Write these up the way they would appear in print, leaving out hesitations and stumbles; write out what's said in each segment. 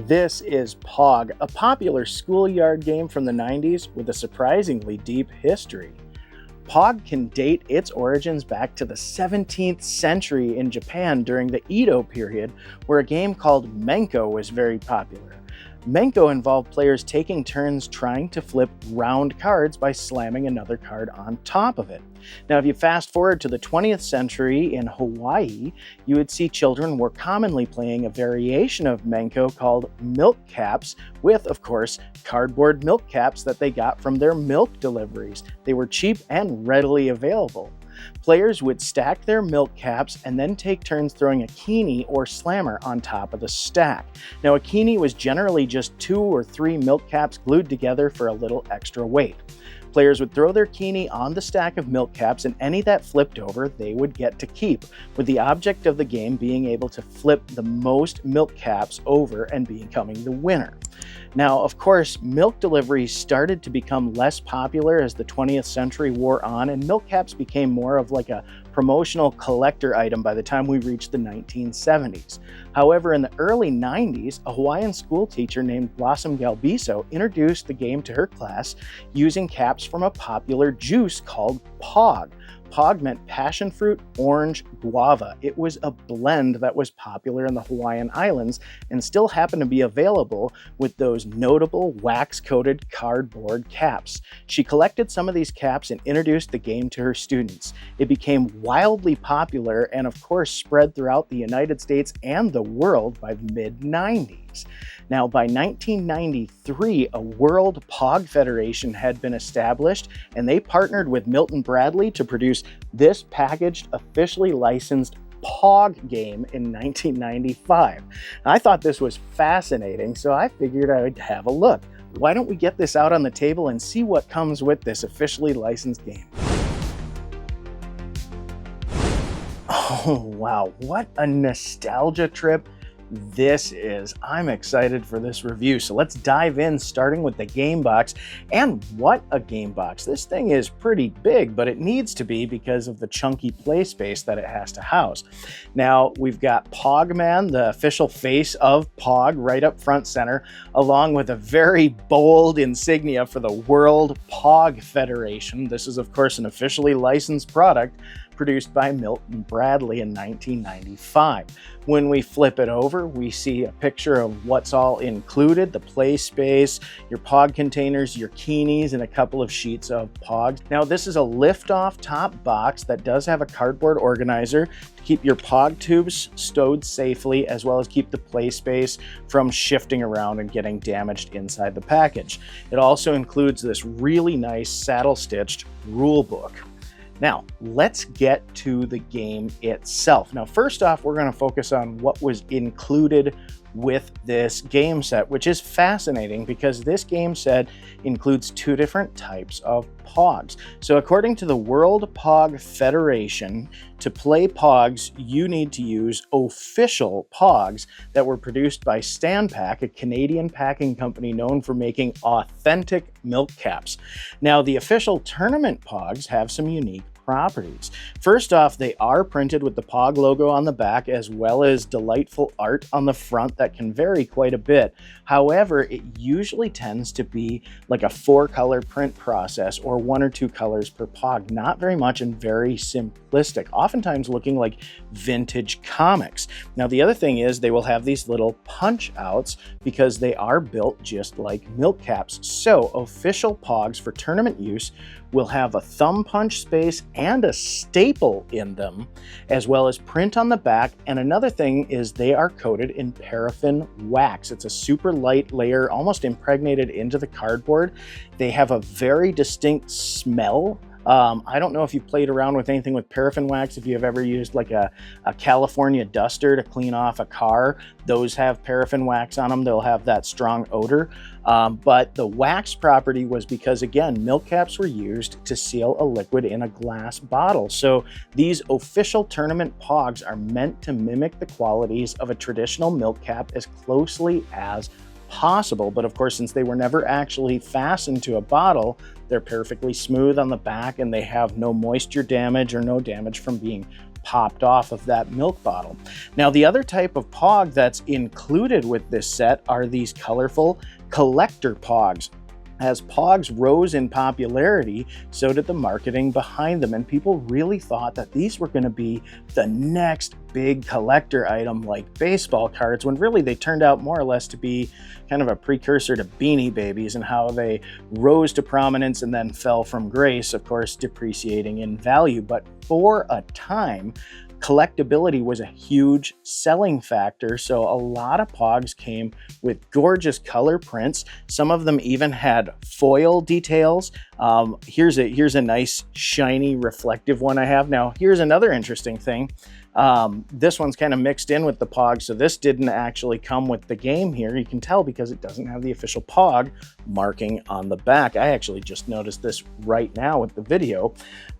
This is POG, a popular schoolyard game from the 90s with a surprisingly deep history. POG can date its origins back to the 17th century in Japan during the Edo period, where a game called Menko was very popular. Menko involved players taking turns trying to flip round cards by slamming another card on top of it. Now, if you fast forward to the 20th century in Hawaii, you would see children more commonly playing a variation of Menko called milk caps with, of course, cardboard milk caps that they got from their milk deliveries. They were cheap and readily available. Players would stack their milk caps and then take turns throwing a kini or slammer on top of the stack. Now, a kini was generally just 2 or 3 milk caps glued together for a little extra weight. Players would throw their kini on the stack of milk caps, and any that flipped over they would get to keep, with the object of the game being able to flip the most milk caps over and becoming the winner. Now, of course, milk deliveries started to become less popular as the 20th century wore on, and milk caps became more of like a promotional collector item by the time we reached the 1970s. However, in the early 90s, a Hawaiian school teacher named Blossom Galbiso introduced the game to her class using caps from a popular juice called POG. POG meant passion fruit, orange, guava. It was a blend that was popular in the Hawaiian Islands and still happened to be available with those notable wax-coated cardboard caps. She collected some of these caps and introduced the game to her students. It became wildly popular and, of course, spread throughout the United States and the world by the mid-90s. Now, by 1993, a World POG Federation had been established, and they partnered with Milton Bradley to produce this packaged, officially licensed POG game in 1995. I thought this was fascinating, so I figured I would have a look. Why don't we get this out on the table and see what comes with this officially licensed game? Oh, wow, what a nostalgia trip this is. I'm excited for this review. So let's dive in, starting with the game box. And what a game box. This thing is pretty big, but it needs to be because of the chunky play space that it has to house. Now, we've got Pogman, the official face of POG, right up front center, along with a very bold insignia for the World POG Federation. This is, of course, an officially licensed product produced by Milton Bradley in 1995. When we flip it over, we see a picture of what's all included: the play space, your POG containers, your kinis, and a couple of sheets of POGs. Now, this is a lift-off top box that does have a cardboard organizer to keep your POG tubes stowed safely, as well as keep the play space from shifting around and getting damaged inside the package. It also includes this really nice saddle-stitched rule book. Now, let's get to the game itself. Now, first off, we're going to focus on what was included with this game set, which is fascinating because this game set includes 2 different types of POGs. So according to the World POG Federation, to play POGs, you need to use official POGs that were produced by Stanpak, a Canadian packing company known for making authentic milk caps. Now, the official tournament POGs have some unique properties. First off, they are printed with the POG logo on the back, as well as delightful art on the front that can vary quite a bit. However, it usually tends to be like a 4-color print process, or 1 or 2 colors per POG, not very much and very simplistic, oftentimes looking like vintage comics. Now, the other thing is they will have these little punch outs because they are built just like milk caps. So official POGs for tournament use will have a thumb punch space and a staple in them, as well as print on the back. And another thing is they are coated in paraffin wax. It's a super light layer, almost impregnated into the cardboard. They have a very distinct smell. I don't know if you've played around with anything with paraffin wax, if you have ever used like a California duster to clean off a car. Those have paraffin wax on them. They'll have that strong odor. But the wax property was because, again, milk caps were used to seal a liquid in a glass bottle. So these official tournament POGs are meant to mimic the qualities of a traditional milk cap as closely as possible. But of course, since they were never actually fastened to a bottle, they're perfectly smooth on the back and they have no moisture damage or no damage from being popped off of that milk bottle. Now, the other type of POG that's included with this set are these colorful collector POGs. As POGs rose in popularity, so did the marketing behind them, and people really thought that these were going to be the next big collector item like baseball cards, when really they turned out more or less to be kind of a precursor to Beanie Babies and how they rose to prominence and then fell from grace, of course, depreciating in value. But for a time, collectability was a huge selling factor, so a lot of POGs came with gorgeous color prints. Some of them even had foil details. Here's a nice shiny reflective one I have. Now here's another interesting thing. This one's kind of mixed in with the POG, so this didn't actually come with the game here. You can tell because it doesn't have the official POG marking on the back. I actually just noticed this right now with the video,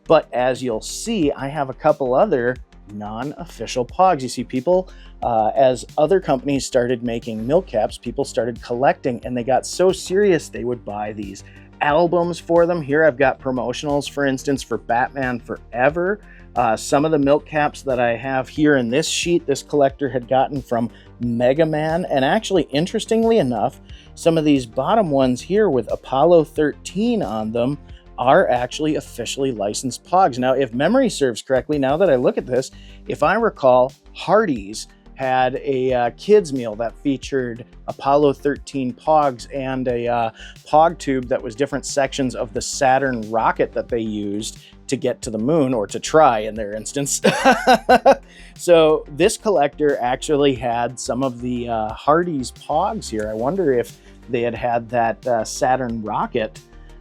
but as you'll see, I have a couple other non-official POGs. You see, people, as other companies started making milk caps, people started collecting, and they got so serious they would buy these albums for them. Here I've got promotionals, for instance, for Batman Forever. Some of the milk caps that I have here in this sheet, this collector had gotten from Mega Man, and actually, interestingly enough, some of these bottom ones here with Apollo 13 on them are actually officially licensed POGs. Now, if memory serves correctly, now that I look at this, if I recall, Hardee's had a kids meal that featured Apollo 13 POGs and a POG tube that was different sections of the Saturn rocket that they used to get to the moon, or to try in their instance. So this collector actually had some of the Hardee's POGs here. I wonder if they had that Saturn rocket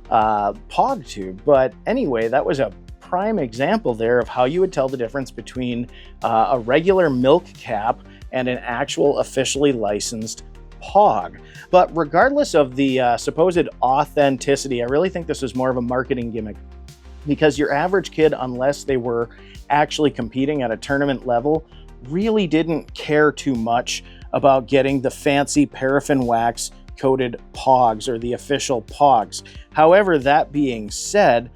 POG tube. But anyway, that was a prime example there of how you would tell the difference between a regular milk cap and an actual officially licensed POG. But regardless of the supposed authenticity, I really think this is more of a marketing gimmick, because your average kid, unless they were actually competing at a tournament level, really didn't care too much about getting the fancy paraffin wax coated POGs or the official POGs. However, that being said,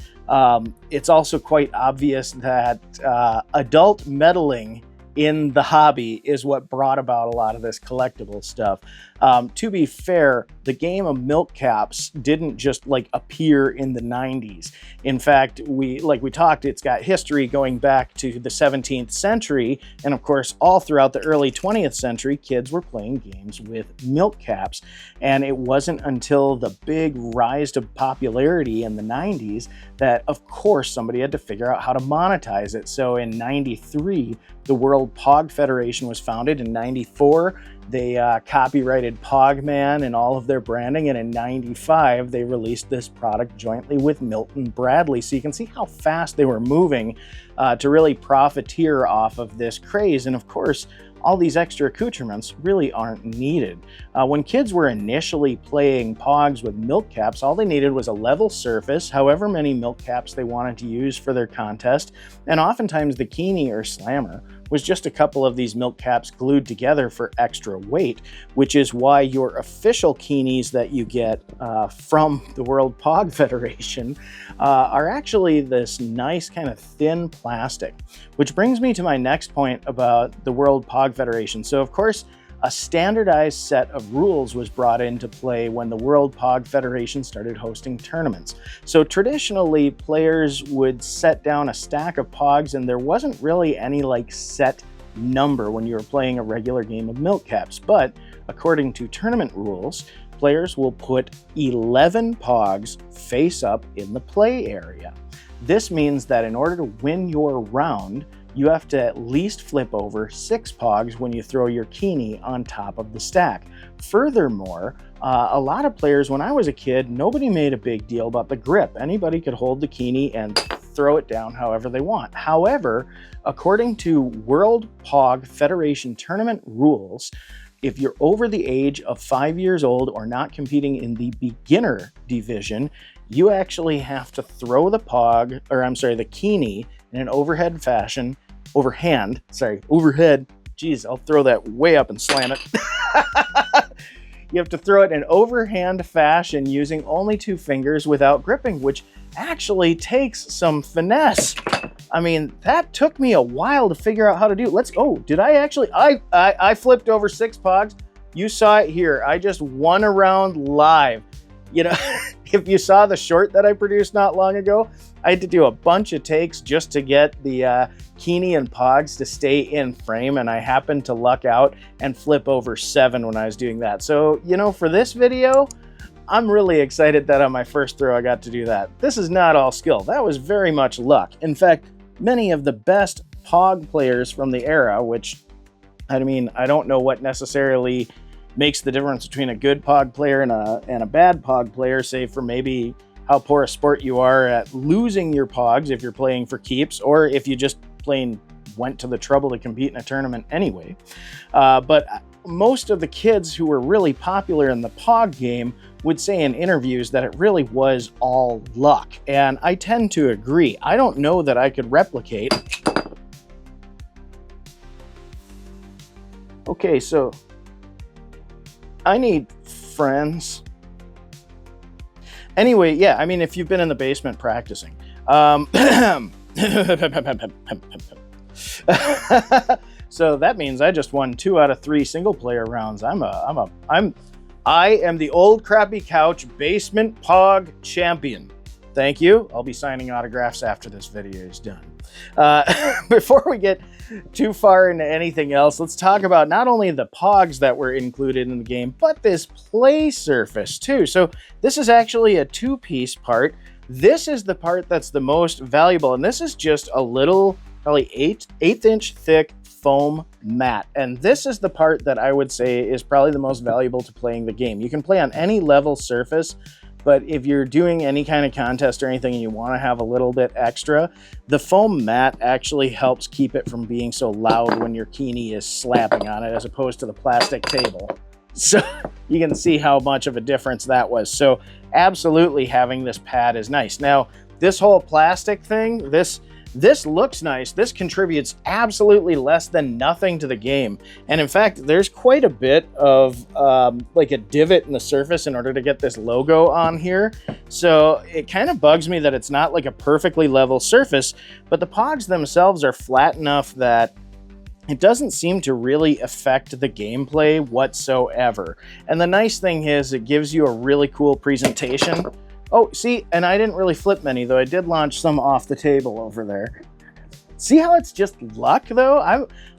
it's also quite obvious that adult meddling in the hobby is what brought about a lot of this collectible stuff. To be fair, the game of milk caps didn't just appear in the 90s. In fact, we talked, it's got history going back to the 17th century, and of course, all throughout the early 20th century, kids were playing games with milk caps. And it wasn't until the big rise to popularity in the 90s that, of course, somebody had to figure out how to monetize it. So in 93, the World POG Federation was founded. In 94, they copyrighted Pogman and all of their branding, and in 95, they released this product jointly with Milton Bradley. So you can see how fast they were moving to really profiteer off of this craze. And of course, all these extra accoutrements really aren't needed. When kids were initially playing POGs with milk caps, all they needed was a level surface, however many milk caps they wanted to use for their contest, and oftentimes the Keenie or Slammer was just a couple of these milk caps glued together for extra weight, which is why your official Keenies that you get from the World POG Federation are actually this nice kind of thin plastic. Which brings me to my next point about the World POG Federation. So of course, a standardized set of rules was brought into play when the World POG Federation started hosting tournaments. So traditionally, players would set down a stack of POGs, and there wasn't really any set number when you were playing a regular game of milk caps. But according to tournament rules, players will put 11 POGs face up in the play area. This means that in order to win your round, you have to at least flip over 6 POGs when you throw your Keenie on top of the stack. Furthermore, a lot of players, when I was a kid, nobody made a big deal about the grip. Anybody could hold the Keenie and throw it down however they want. However, according to World POG Federation tournament rules, if you're over the age of 5 years old or not competing in the beginner division, you actually have to throw the the Keenie in an overhead. Geez, I'll throw that way up and slam it. You have to throw it in overhand fashion using only 2 fingers without gripping, which actually takes some finesse. I mean, that took me a while to figure out how to do. Did I actually, I flipped over 6 pogs. You saw it here. I just won a round live. You know, if you saw the short that I produced not long ago, I had to do a bunch of takes just to get the Keeney and Pogs to stay in frame, and I happened to luck out and flip over 7 when I was doing that. So, you know, for this video, I'm really excited that on my first throw I got to do that. This is not all skill. That was very much luck. In fact, many of the best Pog players from the era, which, I mean, I don't know what necessarily makes the difference between a good Pog player and a bad Pog player, save for maybe how poor a sport you are at losing your Pogs if you're playing for keeps, or if you just plain went to the trouble to compete in a tournament anyway. But most of the kids who were really popular in the Pog game would say in interviews that it really was all luck, and I tend to agree. I don't know that I could replicate. Okay, so I need friends. Anyway, yeah, I mean, if you've been in the basement practicing. So that means I just won 2 out of 3 single player rounds. I am the old crappy couch basement Pog champion. Thank you. I'll be signing autographs after this video is done. Before we get too far into anything else, let's talk about not only the Pogs that were included in the game, but this play surface too. So this is actually a 2-piece part. This is the part that's the most valuable, and this is just a little, probably 1/8-inch thick foam mat. And this is the part that I would say is probably the most valuable to playing the game. You can play on any level surface, but if you're doing any kind of contest or anything and you want to have a little bit extra, the foam mat actually helps keep it from being so loud when your Keeney is slapping on it, as opposed to the plastic table. So you can see how much of a difference that was. So absolutely having this pad is nice. Now, this whole plastic thing, this looks nice. This contributes absolutely less than nothing to the game. And in fact, there's quite a bit of like a divot in the surface in order to get this logo on here. So it kind of bugs me that it's not like a perfectly level surface, but the Pogs themselves are flat enough that it doesn't seem to really affect the gameplay whatsoever. And the nice thing is it gives you a really cool presentation. Oh, see, and I didn't really flip many, though I did launch some off the table over there. See how it's just luck, though?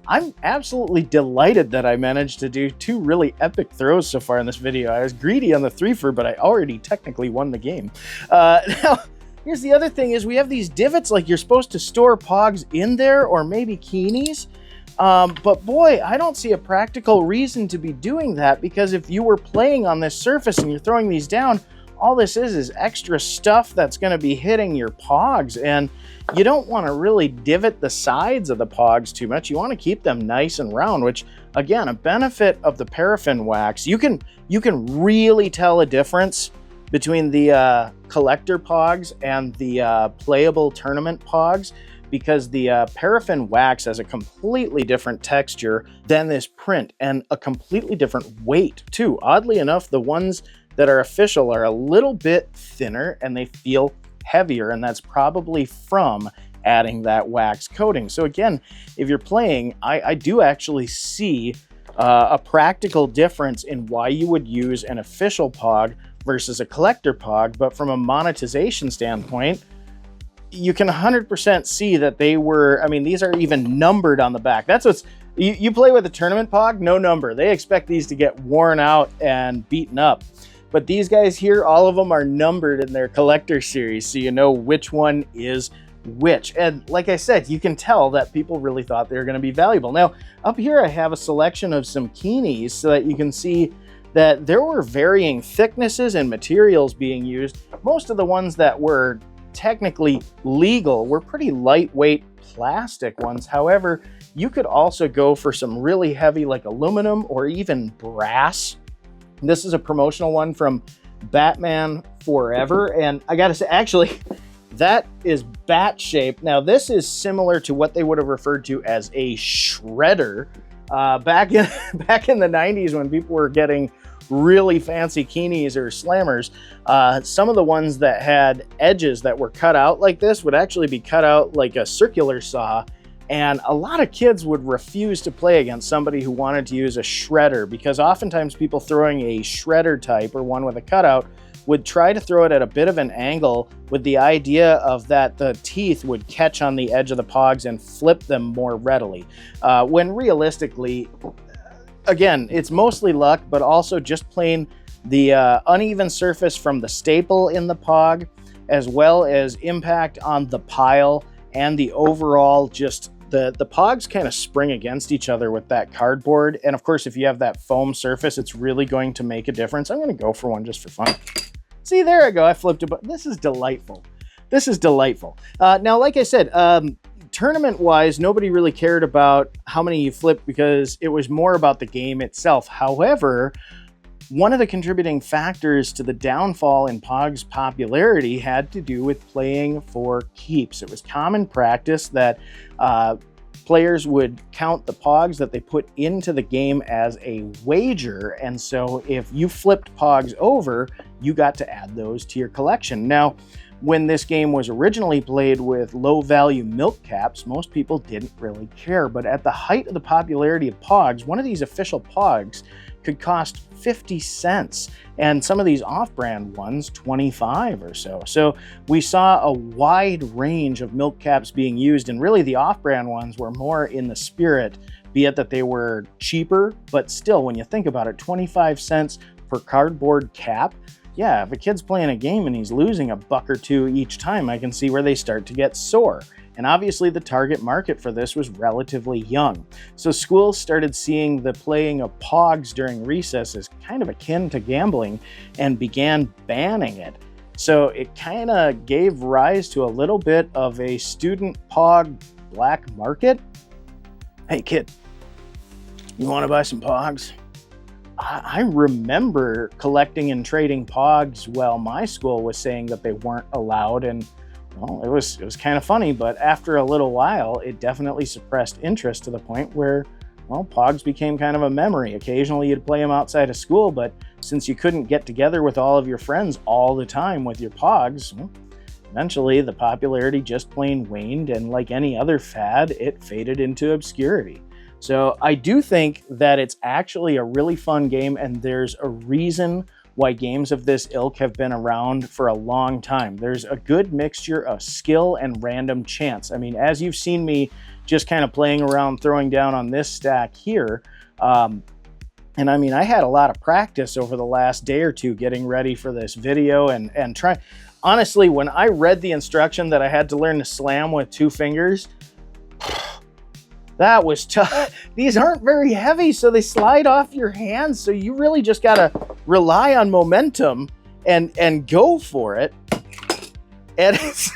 I'm absolutely delighted that I managed to do 2 really epic throws so far in this video. I was greedy on the 3-fer, but I already technically won the game. Now, here's the other thing is we have these divots, like you're supposed to store Pogs in there, or maybe Keenies. But boy, I don't see a practical reason to be doing that, because if you were playing on this surface and you're throwing these down, all this is extra stuff that's going to be hitting your Pogs, and you don't want to really divot the sides of the Pogs too much. You want to keep them nice and round, which, again, a benefit of the paraffin wax. You can really tell a difference between the collector Pogs and the playable tournament Pogs, because the paraffin wax has a completely different texture than this print, and a completely different weight too. Oddly enough, the ones that are official are a little bit thinner and they feel heavier, and that's probably from adding that wax coating. So again, if you're playing, I do actually see a practical difference in why you would use an official Pog versus a collector Pog, but from a monetization standpoint, you can 100% see that they were, I mean, these are even numbered on the back. That's what's, you play with a tournament Pog, no number. They expect these to get worn out and beaten up. But these guys here, all of them are numbered in their collector series, so you know which one is which. And like I said, you can tell that people really thought they were going to be valuable. Now, up here I have a selection of some Keenies so that you can see that there were varying thicknesses and materials being used. Most of the ones that were technically legal were pretty lightweight plastic ones. However, you could also go for some really heavy, like aluminum or even brass. This is a promotional one from Batman Forever, and I gotta say, actually, that is bat shaped. Now, this is similar to what they would have referred to as a shredder back in the 90s, when people were getting really fancy keenies or slammers, some of the ones that had edges that were cut out like this would actually be cut out like a circular saw. And a lot of kids would refuse to play against somebody who wanted to use a shredder, because oftentimes people throwing a shredder type or one with a cutout would try to throw it at a bit of an angle with the idea of that the teeth would catch on the edge of the pogs and flip them more readily. When realistically, again, it's mostly luck, but also just plain the uneven surface from the staple in the pog, as well as impact on the pile and the overall just the pogs kind of spring against each other with that cardboard. And of course, if you have that foam surface, it's really going to make a difference. I'm going to go for one just for fun. See, there I go. I flipped it, but this is delightful. This is delightful. Now, like I said, tournament-wise, nobody really cared about how many you flipped because it was more about the game itself. However, one of the contributing factors to the downfall in POG's popularity had to do with playing for keeps. It was common practice that players would count the pogs that they put into the game as a wager, and so if you flipped pogs over, you got to add those to your collection. Now, when this game was originally played with low-value milk caps, most people didn't really care, but at the height of the popularity of pogs, one of these official pogs could cost 50 cents, and some of these off-brand ones 25 or so. So we saw a wide range of milk caps being used, and really the off-brand ones were more in the spirit, be it that they were cheaper, but still, when you think about it, 25 cents per cardboard cap. Yeah, if a kid's playing a game and he's losing a buck or two each time, I can see where they start to get sore. And obviously the target market for this was relatively young. So schools started seeing the playing of pogs during recess as kind of akin to gambling and began banning it. So it kind of gave rise to a little bit of a student pog black market. Hey kid, you want to buy some pogs? I remember collecting and trading pogs while my school was saying that they weren't allowed, and well, it was kind of funny, but after a little while, it definitely suppressed interest to the point where, well, pogs became kind of a memory. Occasionally you'd play them outside of school, but since you couldn't get together with all of your friends all the time with your pogs, well, eventually the popularity just plain waned, and like any other fad, it faded into obscurity. So I do think that it's actually a really fun game, and there's a reason why games of this ilk have been around for a long time. There's a good mixture of skill and random chance. I mean, as you've seen me just kind of playing around, throwing down on this stack here, and I mean, I had a lot of practice over the last day or two getting ready for this video and try. Honestly, when I read the instruction that I had to learn to slam with 2 fingers, that was tough. These aren't very heavy, so they slide off your hands. So you really just gotta rely on momentum and go for it. And it's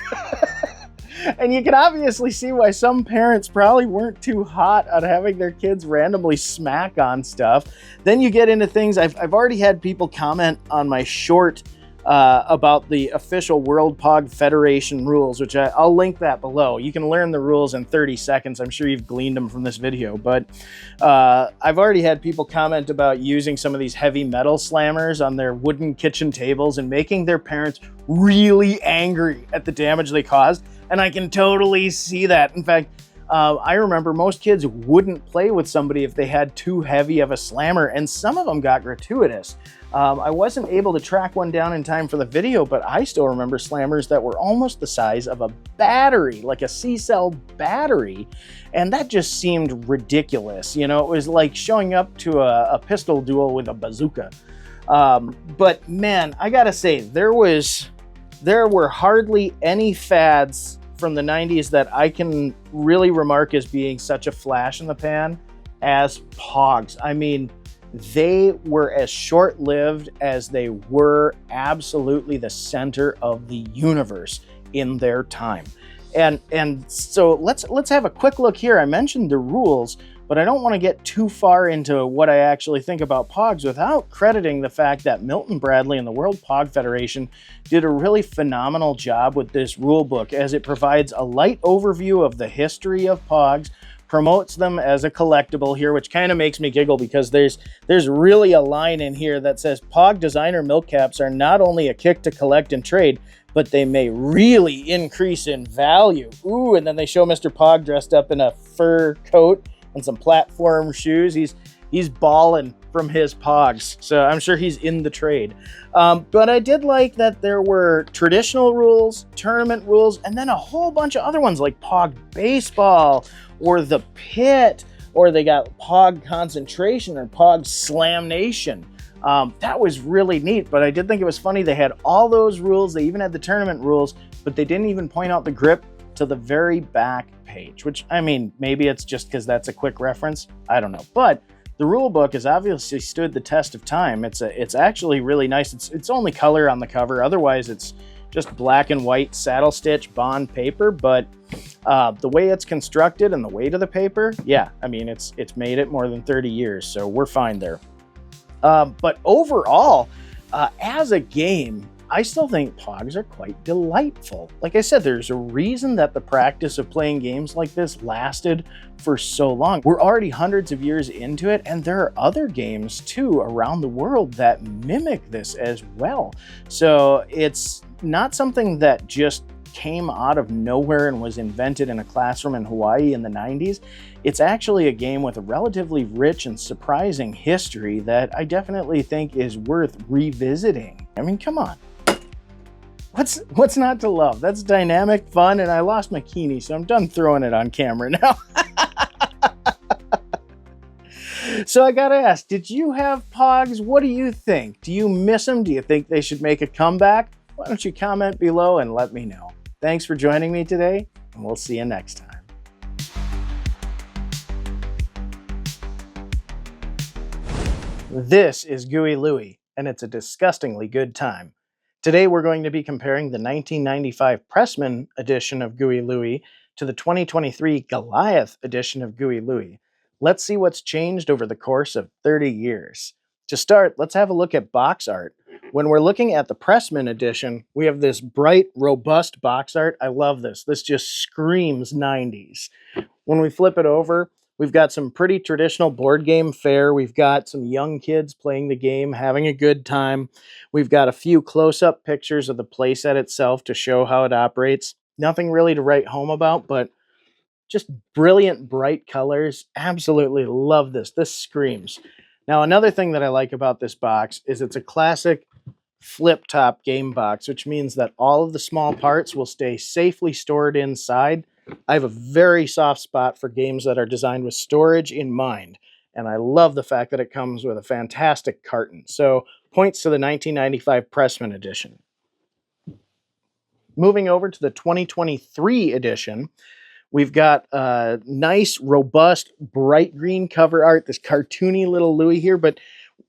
and you can obviously see why some parents probably weren't too hot on having their kids randomly smack on stuff. Then you get into things. I've already had people comment on my short about the official World Pog Federation rules, which I'll link that below. You can learn the rules in 30 seconds. I'm sure you've gleaned them from this video, but I've already had people comment about using some of these heavy metal slammers on their wooden kitchen tables and making their parents really angry at the damage they caused, and I can totally see that. In fact, I remember most kids wouldn't play with somebody if they had too heavy of a slammer, and some of them got gratuitous. I wasn't able to track one down in time for the video, but I still remember slammers that were almost the size of a battery, like a C-cell battery, and that just seemed ridiculous. You know, it was like showing up to a pistol duel with a bazooka. But man, I gotta say, there were hardly any fads from the 90s that I can really remark as being such a flash in the pan as pogs. I mean, they were as short-lived as they were absolutely the center of the universe in their time. And so let's have a quick look here. I mentioned the rules, but I don't want to get too far into what I actually think about pogs without crediting the fact that Milton Bradley and the World Pog Federation did a really phenomenal job with this rule book, as it provides a light overview of the history of pogs, promotes them as a collectible here, which kind of makes me giggle because there's really a line in here that says POG designer milk caps are not only a kick to collect and trade, but they may really increase in value. Ooh, and then they show Mr. POG dressed up in a fur coat and some platform shoes. He's balling from his POGs, so I'm sure he's in the trade. But I did like that there were traditional rules, tournament rules, and then a whole bunch of other ones like POG Baseball or the Pit, or they got POG Concentration or POG Slam Nation. That was really neat, but I did think it was funny. They had all those rules. They even had the tournament rules, but they didn't even point out the grip to the very back page, which, I mean, maybe it's just because that's a quick reference. I don't know. But the rule book has obviously stood the test of time. It's actually really nice. It's only color on the cover. Otherwise, it's just black and white saddle stitch bond paper, but the way it's constructed and the weight of the paper, yeah, I mean, it's made it more than 30 years, so we're fine there. But overall, as a game, I still think POGs are quite delightful. Like I said, there's a reason that the practice of playing games like this lasted for so long. We're already hundreds of years into it, and there are other games too around the world that mimic this as well. So it's not something that just came out of nowhere and was invented in a classroom in Hawaii in the 90s. It's actually a game with a relatively rich and surprising history that I definitely think is worth revisiting. I mean, come on. What's not to love? That's dynamic, fun, and I lost my key, so I'm done throwing it on camera now. So I gotta ask, did you have POGs? What do you think? Do you miss them? Do you think they should make a comeback? Why don't you comment below and let me know. Thanks for joining me today, and we'll see you next time. This is Gooey Louie, and it's a disgustingly good time. Today we're going to be comparing the 1995 Pressman edition of Gooey Louie to the 2023 Goliath edition of Gooey Louie. Let's see what's changed over the course of 30 years. To start, let's have a look at box art. When we're looking at the Pressman edition, we have this bright, robust box art. I love this. This just screams 90s. When we flip it over, we've got some pretty traditional board game fare. We've got some young kids playing the game, having a good time. We've got a few close-up pictures of the playset itself to show how it operates. Nothing really to write home about, but just brilliant, bright colors. Absolutely love this. This screams. Now, another thing that I like about this box is it's a classic flip-top game box, which means that all of the small parts will stay safely stored inside. I have a very soft spot for games that are designed with storage in mind, and I love the fact that it comes with a fantastic carton. So, points to the 1995 Pressman edition. Moving over to the 2023 edition, we've got a nice, robust, bright green cover art, this cartoony little Louie here, but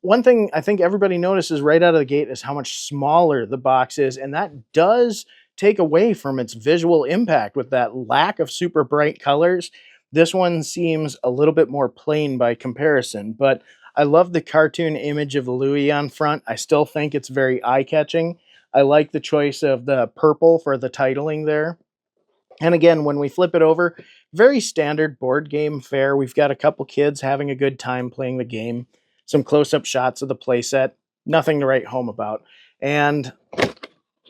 one thing I think everybody notices right out of the gate is how much smaller the box is, and that does take away from its visual impact with that lack of super bright colors. This one seems a little bit more plain by comparison, but I love the cartoon image of Louie on front. I still think it's very eye-catching. I like the choice of the purple for the titling there. And again, when we flip it over, very standard board game fare. We've got a couple kids having a good time playing the game. Some close-up shots of the playset. Nothing to write home about. And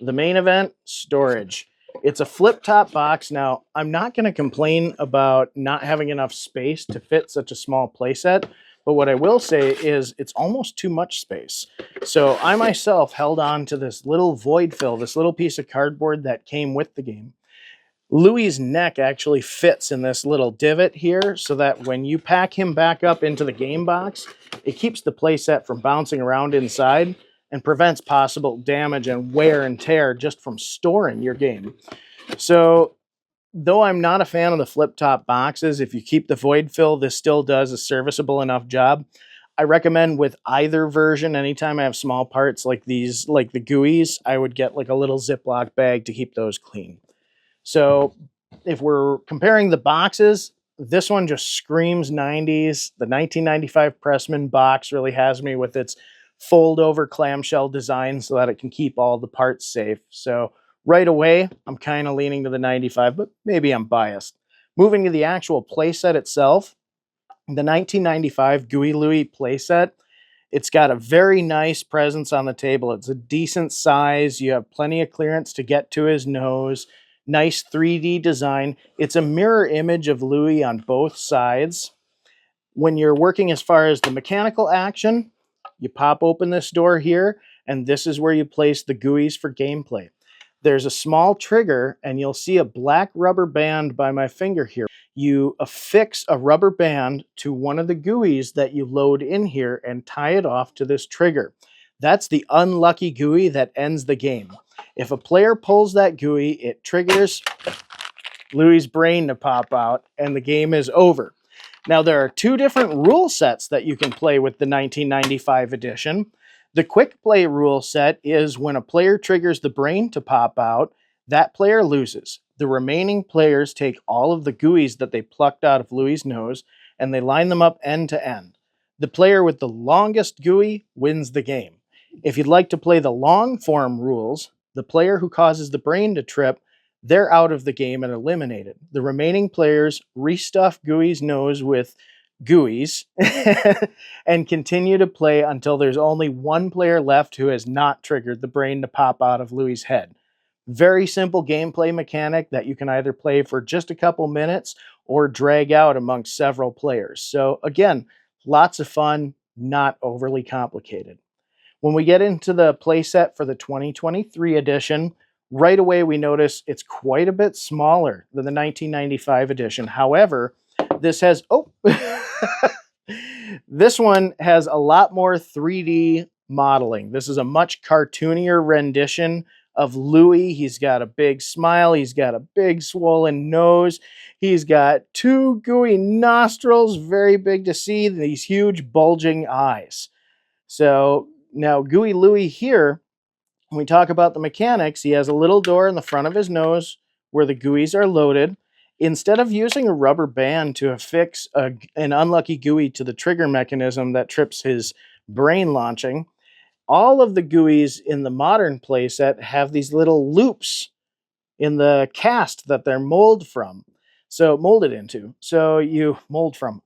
the main event, storage. It's a flip-top box. Now, I'm not going to complain about not having enough space to fit such a small playset, but what I will say is it's almost too much space. So I myself held on to this little void fill, this little piece of cardboard that came with the game. Louie's neck actually fits in this little divot here so that when you pack him back up into the game box, it keeps the playset from bouncing around inside and prevents possible damage and wear and tear just from storing your game. So, though I'm not a fan of the flip-top boxes, if you keep the void fill, this still does a serviceable enough job. I recommend with either version, anytime I have small parts like these, like the Gooeys, I would get like a little Ziploc bag to keep those clean. So if we're comparing the boxes, this one just screams 90s. The 1995 Pressman box really has me with its fold-over clamshell design so that it can keep all the parts safe. So right away, I'm kind of leaning to the 95, but maybe I'm biased. Moving to the actual playset itself, the 1995 Gooey Louie playset, it's got a very nice presence on the table. It's a decent size. You have plenty of clearance to get to his nose. Nice 3D design. It's a mirror image of Louie on both sides. When you're working as far as the mechanical action, you pop open this door here, and this is where you place the Gooeys for gameplay. There's a small trigger, and you'll see a black rubber band by my finger here. You affix a rubber band to one of the Gooeys that you load in here and tie it off to this trigger. That's the unlucky Gooey that ends the game. If a player pulls that Gooey, it triggers Louie's brain to pop out, and the game is over. Now, there are two different rule sets that you can play with the 1995 edition. The quick play rule set is when a player triggers the brain to pop out, that player loses. The remaining players take all of the Gooeys that they plucked out of Louie's nose and they line them up end to end. The player with the longest Gooey wins the game. If you'd like to play the long form rules, the player who causes the brain to trip, they're out of the game and eliminated. The remaining players restuff Gooey's nose with Gooeys and continue to play until there's only one player left who has not triggered the brain to pop out of Louie's head. Very simple gameplay mechanic that you can either play for just a couple minutes or drag out amongst several players. So again, lots of fun, not overly complicated. When we get into the playset for the 2023 edition, right away we notice it's quite a bit smaller than the 1995 edition. However, this has, this one has a lot more 3D modeling. This is a much cartoonier rendition of Louie. He's got a big smile. He's got a big swollen nose. He's got two gooey nostrils, very big to see, these huge bulging eyes. So now Gooey Louie here, when we talk about the mechanics, he has a little door in the front of his nose where the Gooeys are loaded. Instead of using a rubber band to affix an unlucky Gooey to the trigger mechanism that trips his brain launching, all of the Gooeys in the modern playset have these little loops in the cast that they're molded into. So you mold from,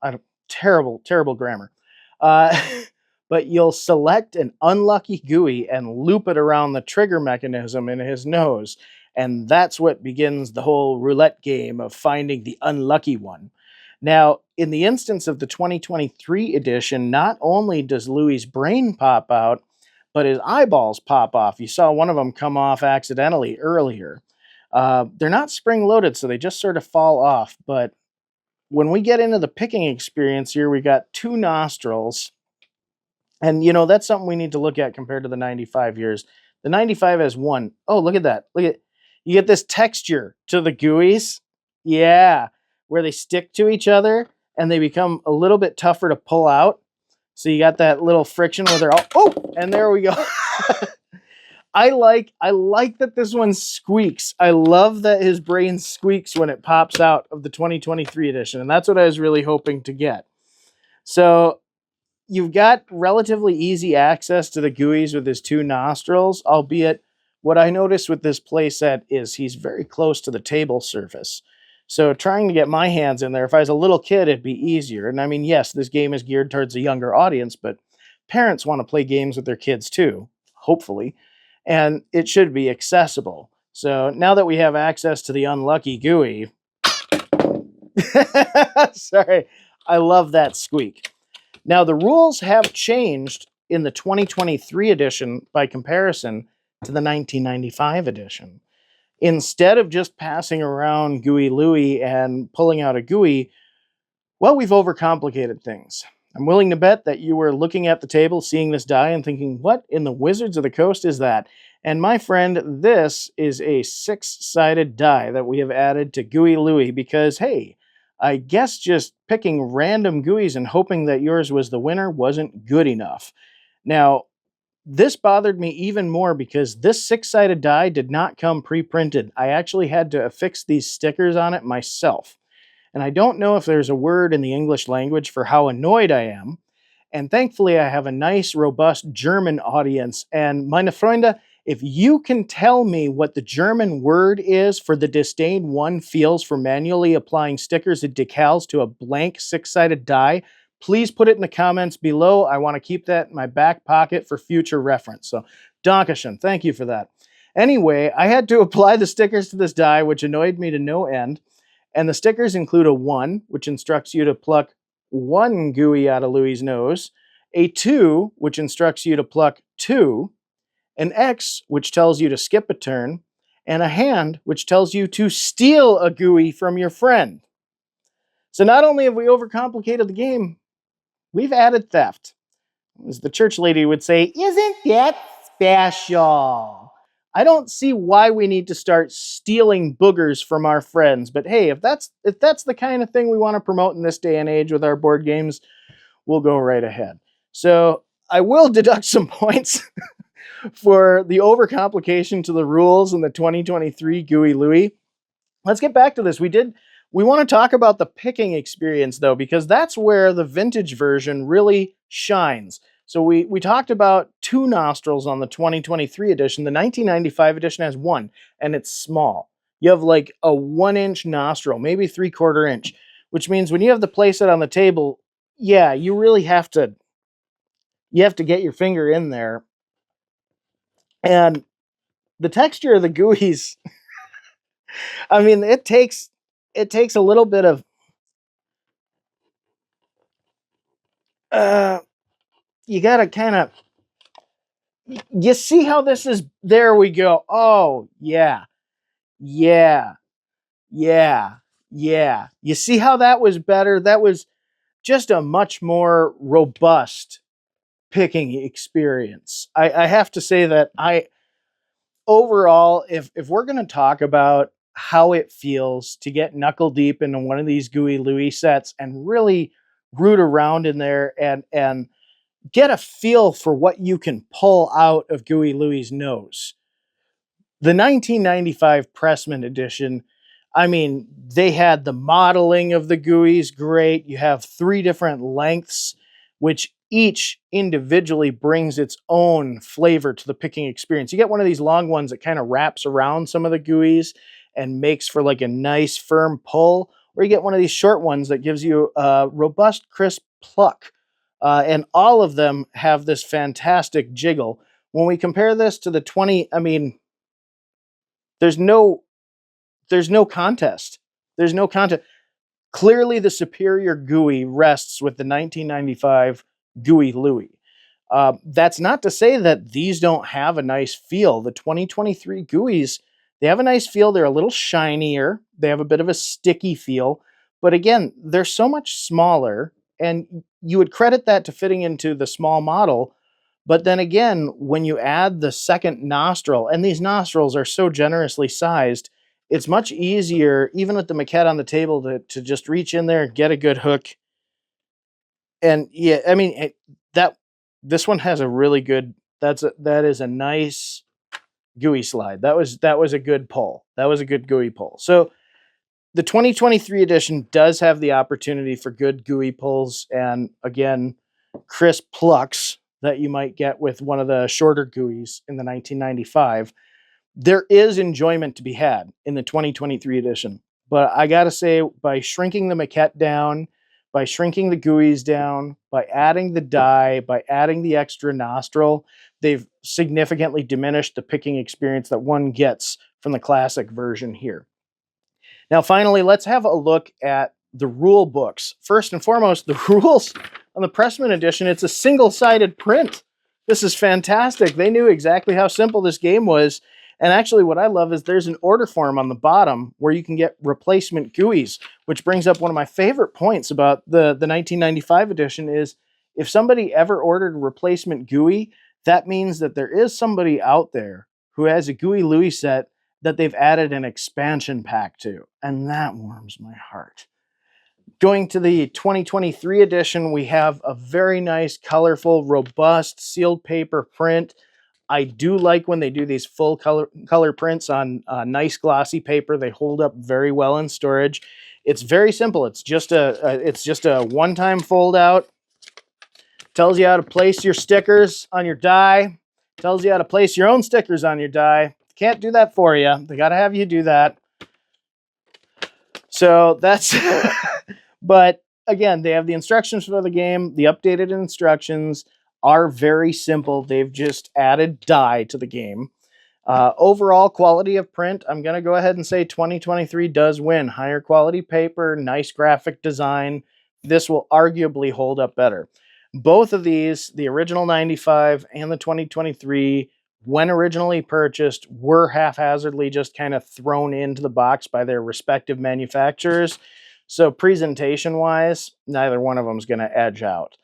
terrible grammar. But you'll select an unlucky Gooey and loop it around the trigger mechanism in his nose. And that's what begins the whole roulette game of finding the unlucky one. Now, in the instance of the 2023 edition, not only does Louie's brain pop out, but his eyeballs pop off. You saw one of them come off accidentally earlier. They're not spring-loaded, so they just sort of fall off. But when we get into the picking experience here, we got two nostrils. And, you know, that's something we need to look at compared to the 95 years. The 95 has one. Oh, look at that. You get this texture to the Gooeys. Yeah, where they stick to each other and they become a little bit tougher to pull out. So you got that little friction where they're all, and there we go. I like that this one squeaks. I love that his brain squeaks when it pops out of the 2023 edition, and that's what I was really hoping to get. So you've got relatively easy access to the Gooeys with his two nostrils, albeit what I noticed with this playset is he's very close to the table surface. So trying to get my hands in there, if I was a little kid, it'd be easier. And I mean, yes, this game is geared towards a younger audience, but parents want to play games with their kids too, hopefully. And it should be accessible. So now that we have access to the unlucky Gooey, sorry, I love that squeak. Now the rules have changed in the 2023 edition by comparison to the 1995 edition. Instead of just passing around Gooey Louie and pulling out a Gooey, well, we've overcomplicated things. I'm willing to bet that you were looking at the table, seeing this die, and thinking, what in the Wizards of the Coast is that? And my friend, this is a 6-sided die that we have added to Gooey Louie because, hey, I guess just picking random Gooeys and hoping that yours was the winner wasn't good enough. Now, this bothered me even more because this 6-sided die did not come pre-printed. I actually had to affix these stickers on it myself. And I don't know if there's a word in the English language for how annoyed I am. And thankfully, I have a nice, robust German audience. And meine Freunde, If you can tell me what the German word is for the disdain one feels for manually applying stickers and decals to a blank 6-sided die, please put it in the comments below. I want to keep that in my back pocket for future reference. So, Dankeschön, thank you for that. Anyway, I had to apply the stickers to this die, which annoyed me to no end. And the stickers include a 1, which instructs you to pluck 1 gooey out of Louie's nose, a 2, which instructs you to pluck 2, an X, which tells you to skip a turn, and a hand, which tells you to steal a gooey from your friend. So not only have we overcomplicated the game, we've added theft. As the church lady would say, isn't that special? I don't see why we need to start stealing boogers from our friends, but hey, if that's the kind of thing we want to promote in this day and age with our board games, we'll go right ahead. So I will deduct some points for the overcomplication to the rules in the 2023 Gooey Louie. Let's get back to this. We want to talk about the picking experience though, because that's where the vintage version really shines. So we talked about 2 nostrils on the 2023 edition. The 1995 edition has 1, and it's small. You have like a 1-inch nostril, maybe 3/4 inch, which means when you have to place it on the table, yeah, you really have to get your finger in there. And the texture of the gooeys, I mean, it takes a little bit of you gotta kind of, you see how this is, there we go. Oh yeah, yeah, yeah, yeah. You see how that was better? That was just a much more robust picking experience. I have to say that overall, if we're going to talk about how it feels to get knuckle deep into one of these Gooey Louie sets and really root around in there and get a feel for what you can pull out of Gooey Louie's nose, the 1995 Pressman edition, I mean, they had the modeling of the gooeys great. You have 3 different lengths, which each individually brings its own flavor to the picking experience. You get one of these long ones that kind of wraps around some of the gooeys and makes for like a nice firm pull, or you get one of these short ones that gives you a robust, crisp pluck. And all of them have this fantastic jiggle. When we compare this to the 20, I mean, there's no contest. There's no contest. Clearly, the superior gooey rests with the 1995 Gooey Louie. That's not to say that these don't have a nice feel. The 2023 gooeys, they have a nice feel. They're a little shinier. They have a bit of a sticky feel. But again, they're so much smaller, and you would credit that to fitting into the small model. But then again, when you add the second nostril, and these nostrils are so generously sized, it's much easier, even with the maquette on the table, to just reach in there, get a good hook. And yeah, I mean, this one has a really good, that is a nice gooey slide. That was a good pull. That was a good gooey pull. So the 2023 edition does have the opportunity for good gooey pulls, and again, crisp plucks that you might get with one of the shorter gooeys in the 1995. There is enjoyment to be had in the 2023 edition. But I got to say, by shrinking the maquette down, by shrinking the gooeys down, by adding the die, by adding the extra nostril, they've significantly diminished the picking experience that one gets from the classic version here. Now, finally, let's have a look at the rule books. First and foremost, the rules on the Pressman edition, it's a single-sided print. This is fantastic. They knew exactly how simple this game was. And actually, what I love is there's an order form on the bottom where you can get replacement gooeys, which brings up one of my favorite points about the 1995 edition is if somebody ever ordered a replacement gooey, that means that there is somebody out there who has a Gooey Louie set that they've added an expansion pack to. And that warms my heart. Going to the 2023 edition, we have a very nice, colorful, robust, sealed paper print. I do like when they do these full color prints on nice glossy paper. They hold up very well in storage. It's very simple. It's just a one-time fold out. Tells you how to place your stickers on your die. Tells you how to place your own stickers on your die. Can't do that for you. They got to have you do that. So that's, but again, they have the instructions for the game. The updated instructions are very simple. They've just added die to the game. Overall quality of print, I'm going to go ahead and say 2023 does win. Higher quality paper, nice graphic design. This will arguably hold up better. Both of these, the original 95 and the 2023, when originally purchased, were haphazardly just kind of thrown into the box by their respective manufacturers. So presentation-wise, neither one of them is going to edge out.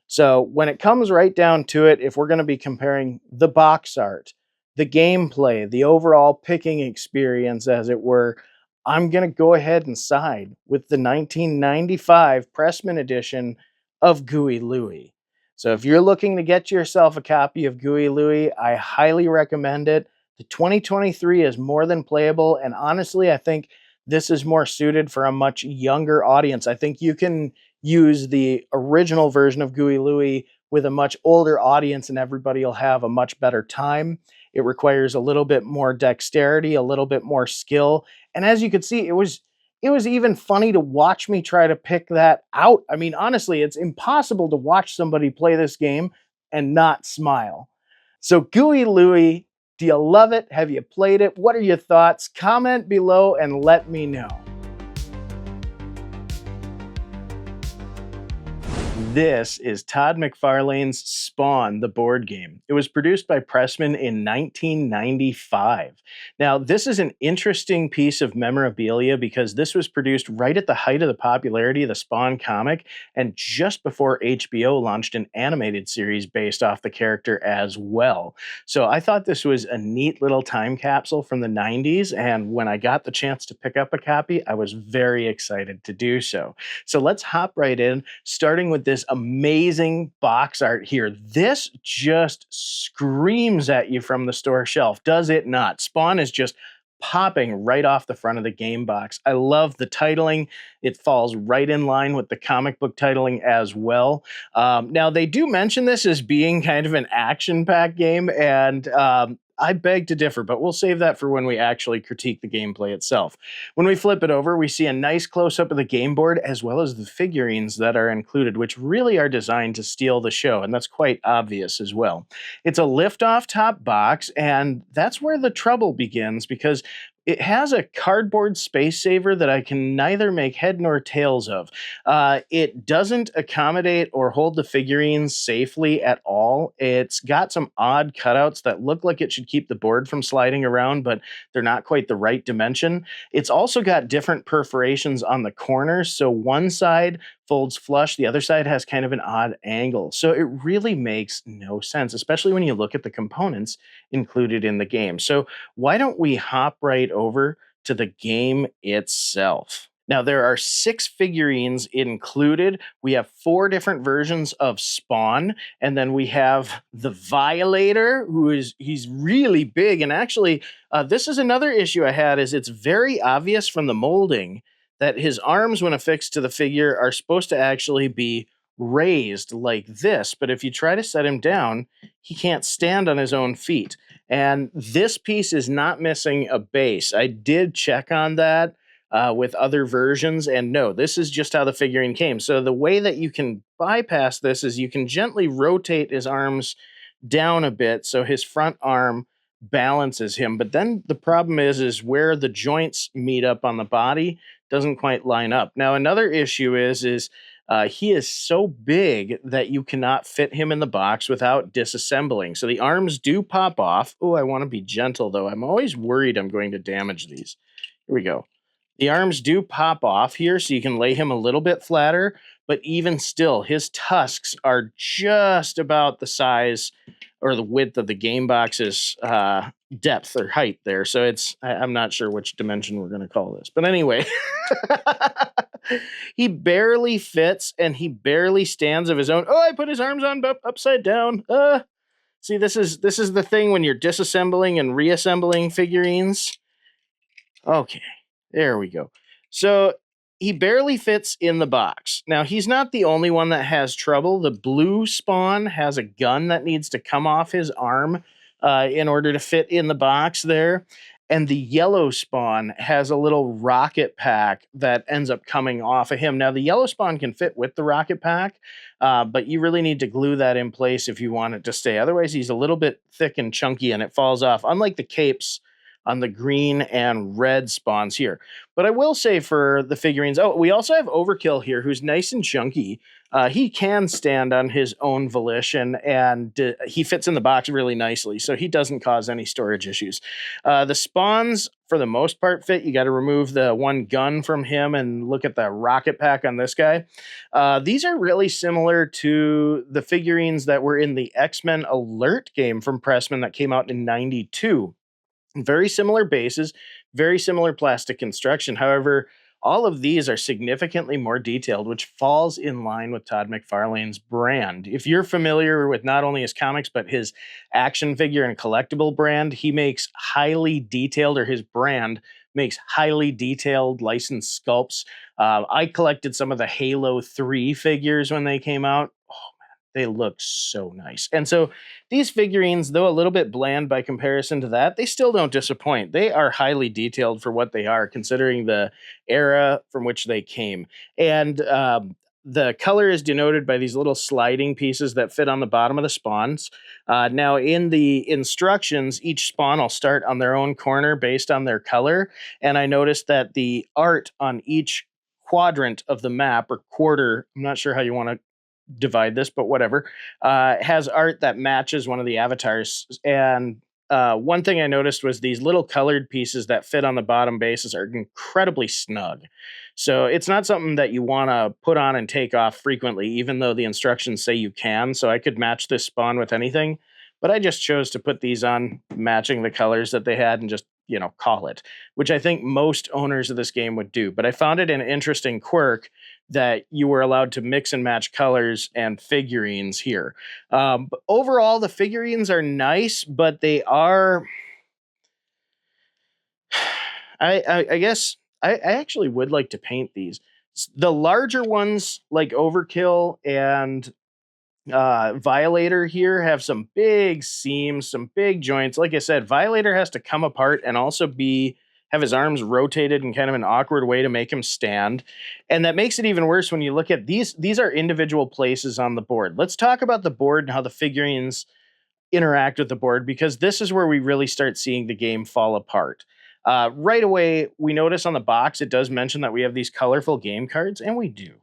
So when it comes right down to it, if we're going to be comparing the box art, the gameplay, the overall picking experience, as it were, I'm going to go ahead and side with the 1995 Pressman edition of Gooey Louie. So if you're looking to get yourself a copy of Gooey Louie, I highly recommend it. The 2023 is more than playable, and honestly, I think this is more suited for a much younger audience. I think you can use the original version of Gooey Louie with a much older audience, and everybody will have a much better time. It requires a little bit more dexterity, a little bit more skill. And as you could see, it was even funny to watch me try to pick that out. I mean, honestly, it's impossible to watch somebody play this game and not smile. So Gooey Louie, do you love it? Have you played it? What are your thoughts? Comment below and let me know. This is Todd McFarlane's Spawn, the board game. It was produced by Pressman in 1995. Now, this is an interesting piece of memorabilia because this was produced right at the height of the popularity of the Spawn comic and just before HBO launched an animated series based off the character as well. So I thought this was a neat little time capsule from the 90s, and when I got the chance to pick up a copy, I was very excited to do so. So let's hop right in, starting with this amazing box art here. This just screams at you from the store shelf, does it not? Spawn is just popping right off the front of the game box. I love the titling. It falls right in line with the comic book titling as well. Now, they do mention this as being kind of an action-packed game, and I beg to differ, but we'll save that for when we actually critique the gameplay itself. When we flip it over, we see a nice close-up of the game board as well as the figurines that are included, which really are designed to steal the show, and that's quite obvious as well. It's a lift-off top box, and that's where the trouble begins because it has a cardboard space saver that I can neither make head nor tails of. It doesn't accommodate or hold the figurines safely at all. It's got some odd cutouts that look like it should keep the board from sliding around, but they're not quite the right dimension. It's also got different perforations on the corners, so one side folds flush, the other side has kind of an odd angle. So it really makes no sense, especially when you look at the components included in the game. So why don't we hop right over to the game itself? Now, there are 6 figurines included. We have 4 different versions of Spawn, and then we have the Violator, he's really big. And actually, this is another issue I had, is it's very obvious from the molding that his arms, when affixed to the figure, are supposed to actually be raised like this. But if you try to set him down, he can't stand on his own feet. And this piece is not missing a base. I did check on that with other versions, and no, this is just how the figurine came. So the way that you can bypass this is you can gently rotate his arms down a bit so his front arm balances him. But then the problem is where the joints meet up on the body doesn't quite line up. Now, another issue is he is so big that you cannot fit him in the box without disassembling. So the arms do pop off. Oh, I want to be gentle, though. I'm always worried I'm going to damage these. Here we go. The arms do pop off here, so you can lay him a little bit flatter, but even still, his tusks are just about the size or the width of the game box's depth or height there. So I'm not sure which dimension we're going to call this. But anyway, he barely fits and he barely stands of his own. Oh, I put his arms on upside down. See, this is the thing when you're disassembling and reassembling figurines. Okay, there we go. So he barely fits in the box. Now, he's not the only one that has trouble. The blue Spawn has a gun that needs to come off his arm in order to fit in the box there. And the yellow spawn has a little rocket pack that ends up coming off of him. Now, the yellow spawn can fit with the rocket pack, but you really need to glue that in place if you want it to stay. Otherwise, he's a little bit thick and chunky and it falls off, unlike the capes on the green and red spawns here. But I will say for the figurines, oh, we also have Overkill here, who's nice and chunky. He can stand on his own volition, and he fits in the box really nicely, so he doesn't cause any storage issues. The spawns, for the most part, fit. You got to remove the one gun from him and look at the rocket pack on this guy. These are really similar to the figurines that were in the X-Men Alert game from Pressman that came out in '92. Very similar bases, very similar plastic construction. However, all of these are significantly more detailed, which falls in line with Todd McFarlane's brand. If you're familiar with not only his comics, but his action figure and collectible brand, he makes highly detailed, or his brand makes highly detailed licensed sculpts. I collected some of the Halo 3 figures when they came out. They look so nice. And so these figurines, though a little bit bland by comparison to that, they still don't disappoint. They are highly detailed for what they are, considering the era from which they came. And the color is denoted by these little sliding pieces that fit on the bottom of the spawns. Now, in the instructions, each spawn will start on their own corner based on their color. And I noticed that the art on each quadrant of the map, or quarter, I'm not sure how you want to divide this, but whatever, has art that matches one of the avatars. And one thing I noticed was these little colored pieces that fit on the bottom bases are incredibly snug. So it's not something that you want to put on and take off frequently, even though the instructions say you can. So I could match this spawn with anything, but I just chose to put these on matching the colors that they had and just, call it, which I think most owners of this game would do. But I found it an interesting quirk that you were allowed to mix and match colors and figurines here. But overall, the figurines are nice, but they are... I guess I actually would like to paint these. The larger ones, like Overkill and Violator here, have some big seams, some big joints. Like I said, Violator has to come apart and also have his arms rotated in kind of an awkward way to make him stand. And that makes it even worse when you look at these. These are individual places on the board. Let's talk about the board and how the figurines interact with the board, because this is where we really start seeing the game fall apart. Right away, we notice on the box, it does mention that we have these colorful game cards, and we do.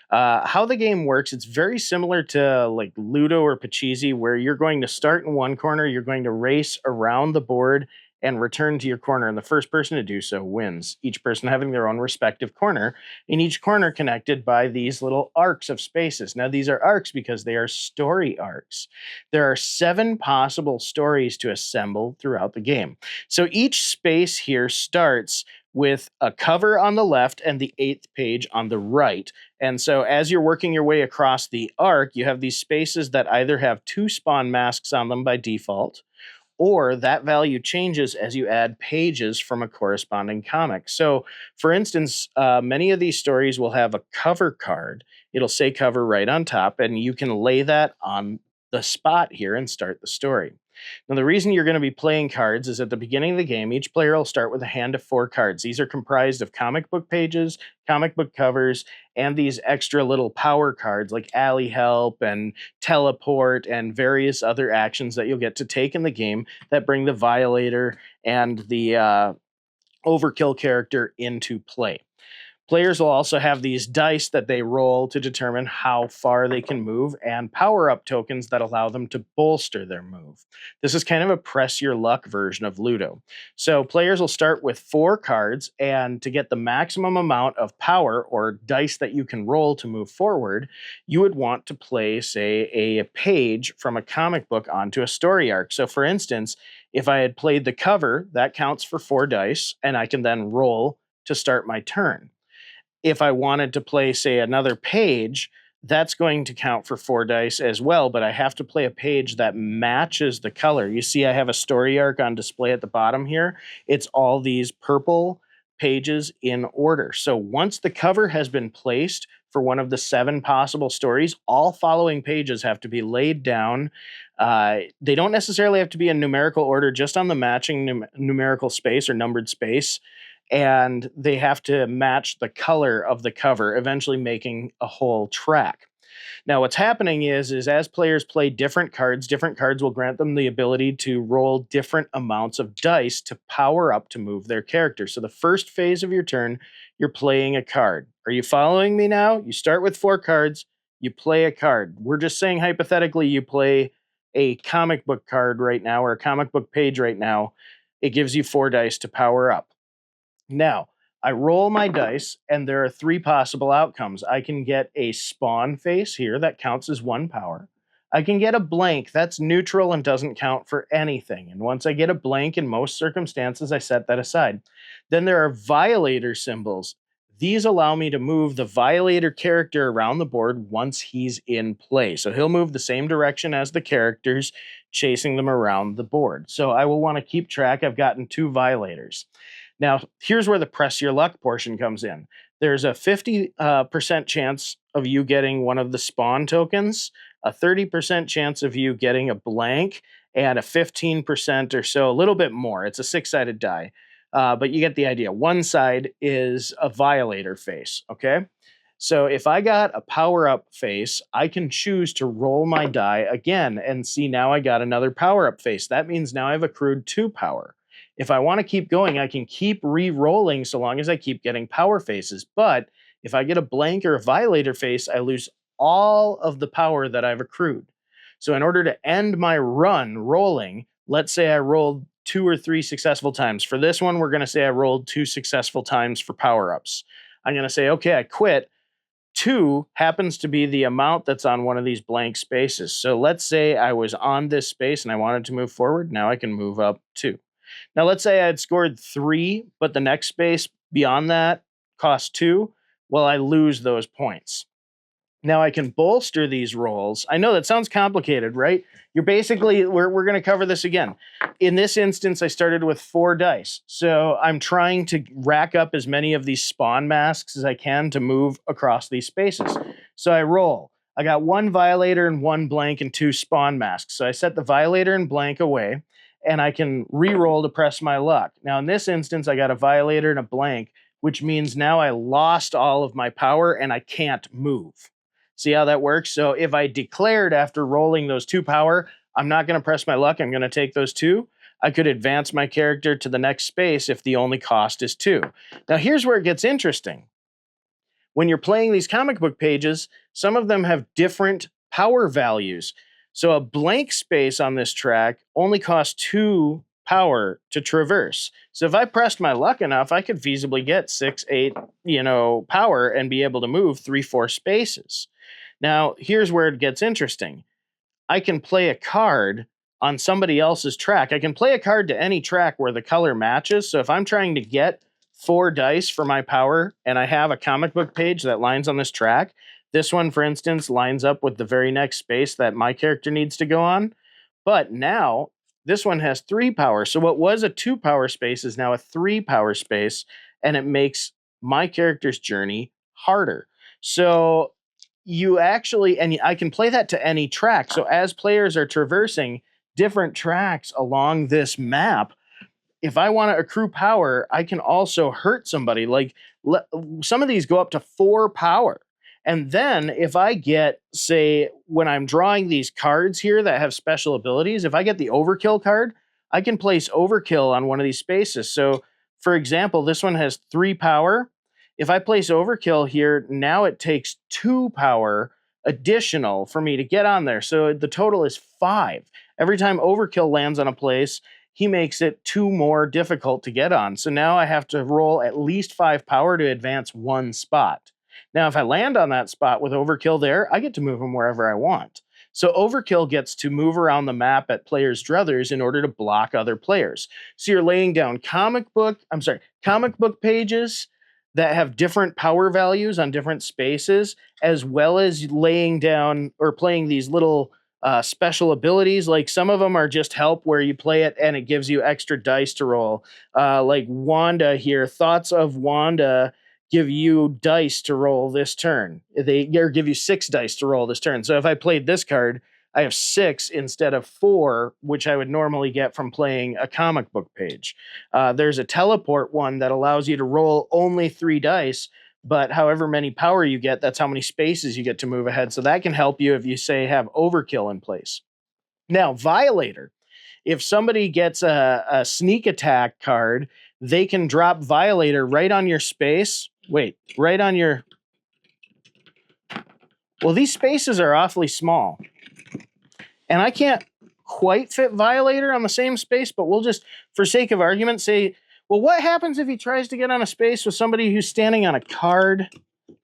How the game works, it's very similar to like Ludo or Pachisi, where you're going to start in one corner, you're going to race around the board and return to your corner, and the first person to do so wins. Each person having their own respective corner, and each corner connected by these little arcs of spaces. Now, these are arcs because they are story arcs. There are 7 possible stories to assemble throughout the game. So each space here starts with a cover on the left and the 8th page on the right. And so as you're working your way across the arc, you have these spaces that either have 2 spawn masks on them by default, or that value changes as you add pages from a corresponding comic. So, for instance, many of these stories will have a cover card. It'll say cover right on top, and you can lay that on the spot here and start the story. Now, the reason you're going to be playing cards is at the beginning of the game, each player will start with a hand of 4 cards. These are comprised of comic book pages, comic book covers, and these extra little power cards like Alley Help and Teleport and various other actions that you'll get to take in the game that bring the Violator and the Overkill character into play. Players will also have these dice that they roll to determine how far they can move, and power-up tokens that allow them to bolster their move. This is kind of a press your luck version of Ludo. So players will start with 4 cards, and to get the maximum amount of power or dice that you can roll to move forward, you would want to play, say, a page from a comic book onto a story arc. So for instance, if I had played the cover, that counts for 4 dice, and I can then roll to start my turn. If I wanted to play, say, another page, that's going to count for 4 dice as well, but I have to play a page that matches the color. You see I have a story arc on display at the bottom here. It's all these purple pages in order. So once the cover has been placed for one of the 7 possible stories, all following pages have to be laid down. They don't necessarily have to be in numerical order, just on the matching numerical space or numbered space. And they have to match the color of the cover, eventually making a whole track. Now, what's happening is as players play different cards will grant them the ability to roll different amounts of dice to power up to move their character. So the first phase of your turn, you're playing a card. Are you following me now? You start with 4 cards, you play a card. We're just saying hypothetically you play a comic book card right now, or a comic book page right now. It gives you 4 dice to power up. Now, I roll my dice, and there are 3 possible outcomes. I can get a spawn face here that counts as 1 power. I can get a blank that's neutral and doesn't count for anything. And once I get a blank, in most circumstances, I set that aside. Then there are violator symbols. These allow me to move the violator character around the board once he's in play. So he'll move the same direction as the characters, chasing them around the board. So I will want to keep track. I've gotten 2 violators. Now, here's where the press your luck portion comes in. There's a 50% chance of you getting one of the spawn tokens, a 30% chance of you getting a blank, and a 15% or so, a little bit more. It's a 6-sided die, but you get the idea. One side is a violator face, okay? So if I got a power-up face, I can choose to roll my die again and see now I got another power-up face. That means now I've accrued 2 power. If I want to keep going, I can keep re-rolling so long as I keep getting power faces. But if I get a blank or a violator face, I lose all of the power that I've accrued. So in order to end my run rolling, let's say I rolled 2 or 3 successful times. For this one, we're going to say I rolled 2 successful times for power-ups. I'm going to say, okay, I quit. 2 happens to be the amount that's on one of these blank spaces. So let's say I was on this space and I wanted to move forward. Now I can move up 2. Now, let's say I had scored 3, but the next space beyond that cost 2. Well, I lose those points. Now, I can bolster these rolls. I know that sounds complicated, right? You're basically, we're going to cover this again. In this instance, I started with 4 dice. So I'm trying to rack up as many of these spawn masks as I can to move across these spaces. So I roll. I got 1 violator and 1 blank and 2 spawn masks. So I set the violator and blank away, and I can re-roll to press my luck. Now, in this instance, I got a violator and a blank, which means now I lost all of my power and I can't move. See how that works? So if I declared after rolling those 2 power, I'm not going to press my luck, I'm going to take those 2, I could advance my character to the next space if the only cost is 2. Now, here's where it gets interesting. When you're playing these comic book pages, some of them have different power values. So a blank space on this track only costs 2 power to traverse. So if I pressed my luck enough, I could feasibly get 6, 8, power and be able to move 3, 4 spaces. Now, here's where it gets interesting. I can play a card on somebody else's track. I can play a card to any track where the color matches. So if I'm trying to get 4 dice for my power and I have a comic book page that lines on this track, this one, for instance, lines up with the very next space that my character needs to go on. But now this one has 3 power. So what was a 2 power space is now a 3 power space, and it makes my character's journey harder. So you actually, and I can play that to any track. So as players are traversing different tracks along this map, if I want to accrue power, I can also hurt somebody. Like some of these go up to 4 power. And then if I get, say, when I'm drawing these cards here that have special abilities, if I get the overkill card, I can place overkill on one of these spaces. So for example, this one has 3 power. If I place overkill here, now it takes 2 power additional for me to get on there. So the total is 5. Every time overkill lands on a place, he makes it 2 more difficult to get on. So now I have to roll at least 5 power to advance 1 spot. Now, if I land on that spot with overkill there, I get to move him wherever I want. So overkill gets to move around the map at players' druthers in order to block other players. So you're laying down comic book pages that have different power values on different spaces, as well as laying down or playing these little special abilities. Like some of them are just help where you play it and it gives you extra dice to roll. Like Wanda here, thoughts of Wanda give you dice to roll this turn. They give you 6 dice to roll this turn. So if I played this card, I have 6 instead of 4, which I would normally get from playing a comic book page. There's a teleport one that allows you to roll only 3 dice, but however many power you get, that's how many spaces you get to move ahead. So that can help you if you, say, have overkill in place. Now, Violator. If somebody gets a sneak attack card, they can drop Violator right on your space. Wait, right on your... Well, these spaces are awfully small. And I can't quite fit Violator on the same space, but we'll just, for sake of argument, say, well, what happens if he tries to get on a space with somebody who's standing on a card?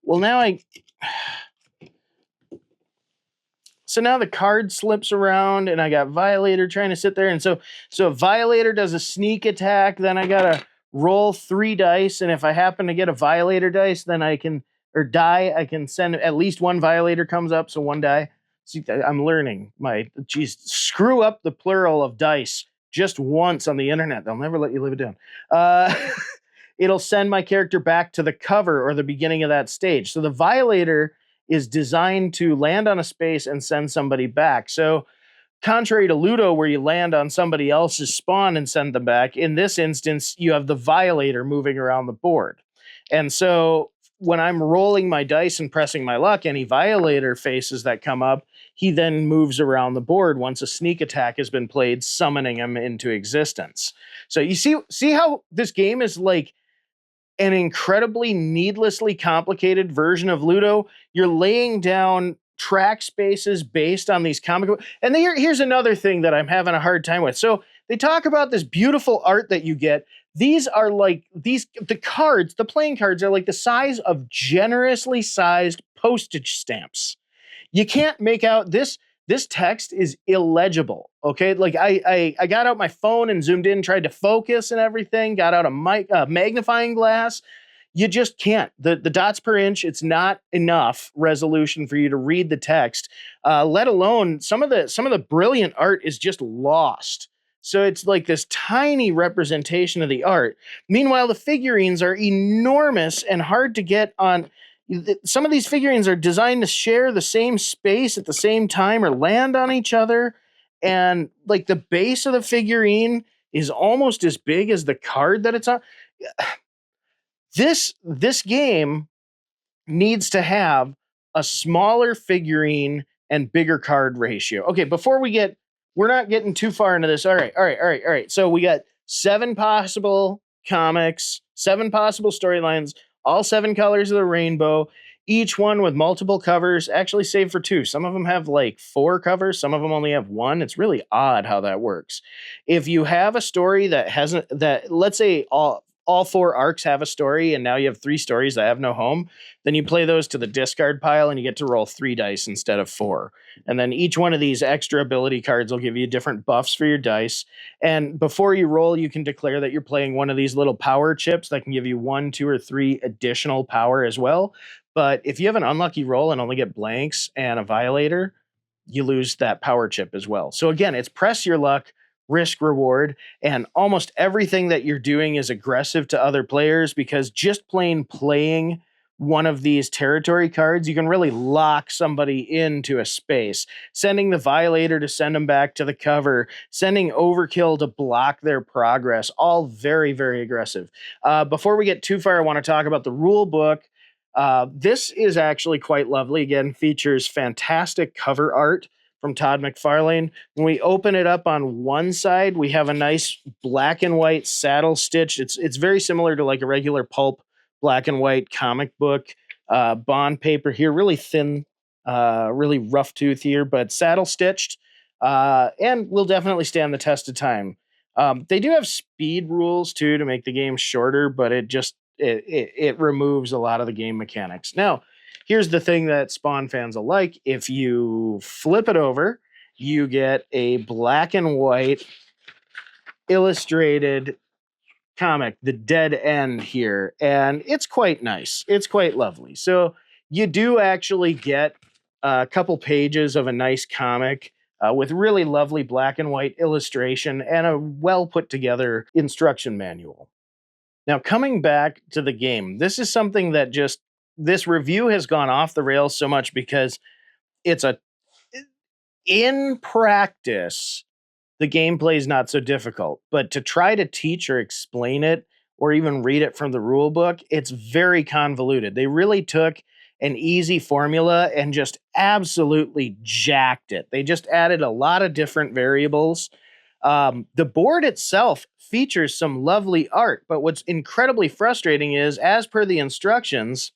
Well, now So now the card slips around and I got Violator trying to sit there. And so if Violator does a sneak attack, then I got to roll 3 dice. And if I happen to get a Violator dice, then I can send at least 1 Violator comes up. So 1 die. See, I'm learning screw up the plural of dice just once on the internet. They'll never let you live it down. It'll send my character back to the cover or the beginning of that stage. So the Violator is designed to land on a space and send somebody back. So contrary to Ludo, where you land on somebody else's spawn and send them back, in this instance, you have the Violator moving around the board. And so when I'm rolling my dice and pressing my luck, any Violator faces that come up, he then moves around the board once a sneak attack has been played, summoning him into existence. So you see how this game is like an incredibly needlessly complicated version of Ludo. You're laying down track spaces based on these comic books. And here's another thing that I'm having a hard time with. So they talk about this beautiful art that you get. These are like the playing cards are like the size of generously sized postage stamps. You can't make out this text is illegible. Okay. Like I got out my phone and zoomed in, tried to focus and everything, got out a magnifying glass. You just can't. The dots per inch, it's not enough resolution for you to read the text, let alone some of the brilliant art is just lost. So it's like this tiny representation of the art. Meanwhile, the figurines are enormous and hard to get on. Some of these figurines are designed to share the same space at the same time or land on each other. And like the base of the figurine is almost as big as the card that it's on. This game needs to have a smaller figurine and bigger card ratio. Okay, we're not getting too far into this. All right. So we got 7 possible comics, 7 possible storylines, all 7 colors of the rainbow, each one with multiple covers, actually save for 2. Some of them have like 4 covers. Some of them only have 1. It's really odd how that works. If you have a story let's say all 4 arcs have a story and now you have 3 stories that have no home, then you play those to the discard pile and you get to roll 3 dice instead of 4. And then each one of these extra ability cards will give you different buffs for your dice. And before you roll, you can declare that you're playing one of these little power chips that can give you 1, 2, or 3 additional power as well. But if you have an unlucky roll and only get blanks and a Violator, you lose that power chip as well. So again, it's press your luck, risk reward, and almost everything that you're doing is aggressive to other players, because just plain playing one of these territory cards, you can really lock somebody into a space. Sending the Violator to send them back to the cover, sending Overkill to block their progress, all very, very aggressive. Before we get too far, I want to talk about the rule book. This is actually quite lovely. Again, features fantastic cover art from Todd McFarlane. When we open it up on one side, we have a nice black and white saddle stitch. It's very similar to like a regular pulp black and white comic book bond paper here, really thin, really rough tooth here, but saddle stitched, and will definitely stand the test of time. They do have speed rules too to make the game shorter, but it removes a lot of the game mechanics. Now, here's the thing that Spawn fans will like. If you flip it over, you get a black and white illustrated comic, The Dead End here, and it's quite nice. It's quite lovely. So you do actually get a couple pages of a nice comic with really lovely black and white illustration and a well put together instruction manual. Now, coming back to the game, this is something that just this review has gone off the rails so much because it's a in practice, the gameplay is not so difficult, but to try to teach or explain it or even read it from the rule book, it's very convoluted. They really took an easy formula and just absolutely jacked it. They just added a lot of different variables. The board itself features some lovely art, but what's incredibly frustrating is, as per the instructions,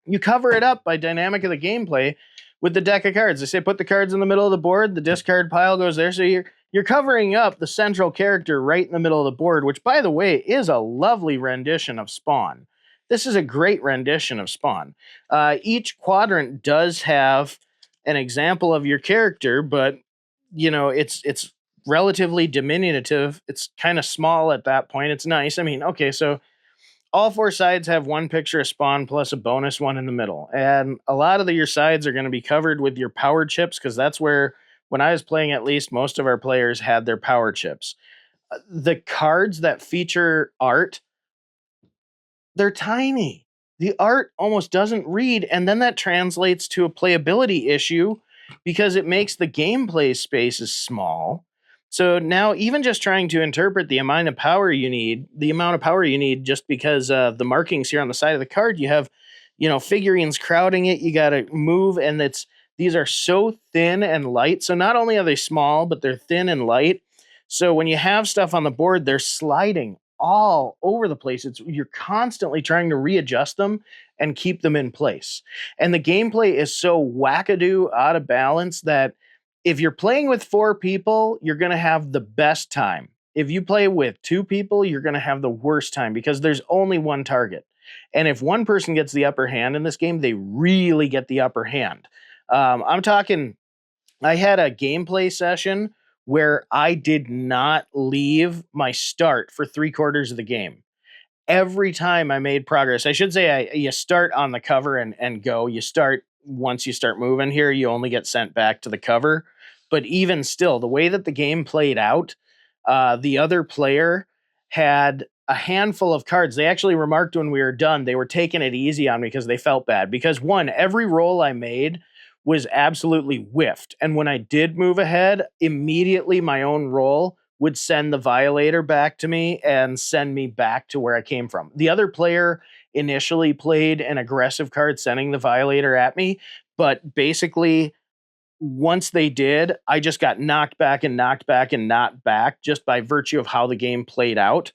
you cover it up by dynamic of the gameplay with the deck of cards. They say put the cards in the middle of the board, the discard pile goes there. So you're covering up the central character right in the middle of the board, which, by the way, is a lovely rendition of Spawn. This is a great rendition of Spawn. Each quadrant does have an example of your character, but it's relatively diminutive. It's kind of small at that point. It's nice. I mean, okay, so all four sides have one picture of Spawn plus a bonus one in the middle. And a lot of your sides are going to be covered with your power chips, because that's where, when I was playing, at least most of our players had their power chips. The cards that feature art, they're tiny. The art almost doesn't read, and then that translates to a playability issue because it makes the gameplay spaces small. So now, even just trying to interpret the amount of power you need, just because the markings here on the side of the card, you have, figurines crowding it. You got to move, and these are so thin and light. So not only are they small, but they're thin and light. So when you have stuff on the board, they're sliding all over the place. You're constantly trying to readjust them and keep them in place. And the gameplay is so wackadoo out of balance that if you're playing with 4 people, you're going to have the best time. If you play with 2 people, you're going to have the worst time because there's only one target. And if one person gets the upper hand in this game, they really get the upper hand. I'm talking, I had a gameplay session where I did not leave my start for 3/4 of the game. Every time I made progress, I should say, you start on the cover and go. You start, once you start moving here, you only get sent back to the cover. But even still, the way that the game played out, the other player had a handful of cards. They actually remarked when we were done, they were taking it easy on me because they felt bad. Because one, every roll I made was absolutely whiffed. And when I did move ahead, immediately my own roll would send the violator back to me and send me back to where I came from. The other player initially played an aggressive card, sending the violator at me. But basically, once they did, I just got knocked back and knocked back and knocked back just by virtue of how the game played out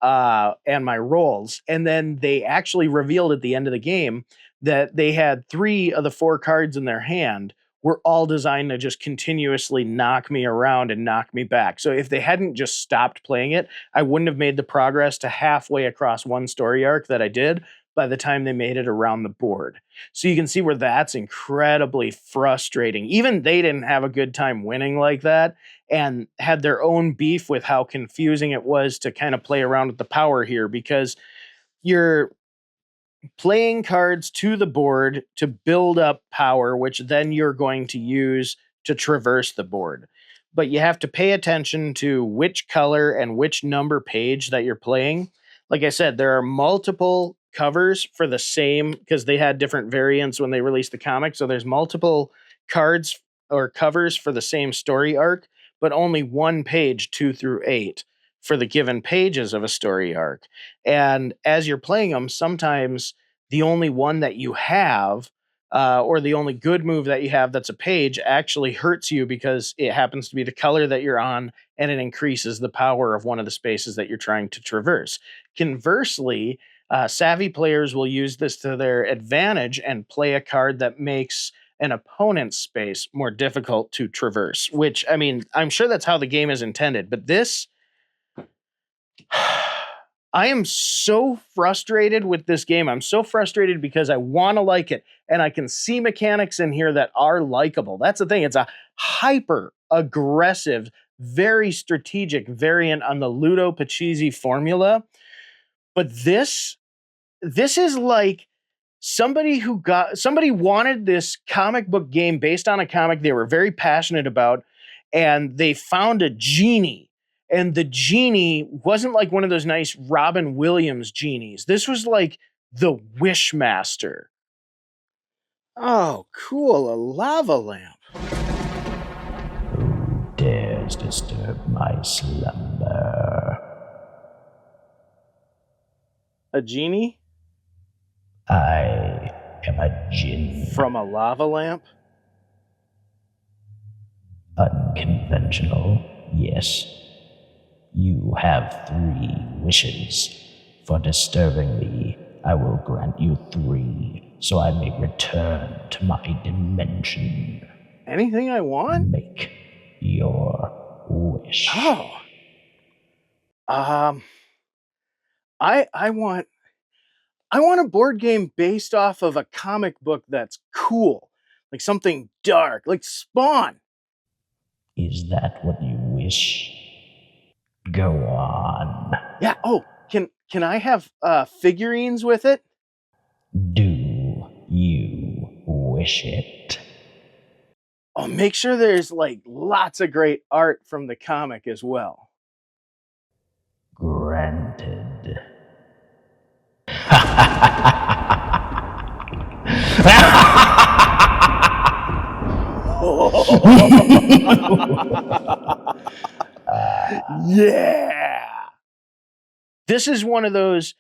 and my rolls. And then they actually revealed at the end of the game that they had 3 of the 4 cards in their hand were all designed to just continuously knock me around and knock me back. So if they hadn't just stopped playing it, I wouldn't have made the progress to halfway across one story arc that I did by the time they made it around the board. So you can see where that's incredibly frustrating. Even they didn't have a good time winning like that and had their own beef with how confusing it was to kind of play around with the power here, because you're playing cards to the board to build up power, which then you're going to use to traverse the board. But you have to pay attention to which color and which number page that you're playing. Like I said, there are multiple covers for the same, because they had different variants when they released the comic. So there's multiple cards or covers for the same story arc, but only one page, 2 through 8, for the given pages of a story arc. And as you're playing them, sometimes the only one that you have, or the only good move that you have that's a page, actually hurts you because it happens to be the color that you're on, and it increases the power of one of the spaces that you're trying to traverse. Conversely, savvy players will use this to their advantage and play a card that makes an opponent's space more difficult to traverse, which, I mean, I'm sure that's how the game is intended, but this, I am so frustrated with this game. I'm so frustrated because I want to like it, and I can see mechanics in here that are likable. That's the thing. It's a hyper aggressive, very strategic variant on the Ludo Pachisi formula. But this is like somebody wanted this comic book game based on a comic they were very passionate about, and they found a genie. And the genie wasn't like one of those nice Robin Williams genies. This was like the Wishmaster. Oh, cool, a lava lamp. Who dares disturb my slumber? A genie? I am a djinn. From a lava lamp? Unconventional, yes. You have 3 wishes. For disturbing me, I will grant you 3, so I may return to my dimension. Anything I want? Make your wish. Oh. I want a board game based off of a comic book that's cool. Like something dark, like Spawn. Is that what you wish? Go on. Yeah, oh, can I have figurines with it? Do you wish it? Oh, make sure there's like lots of great art from the comic as well. Granted. Yeah. This is one of those,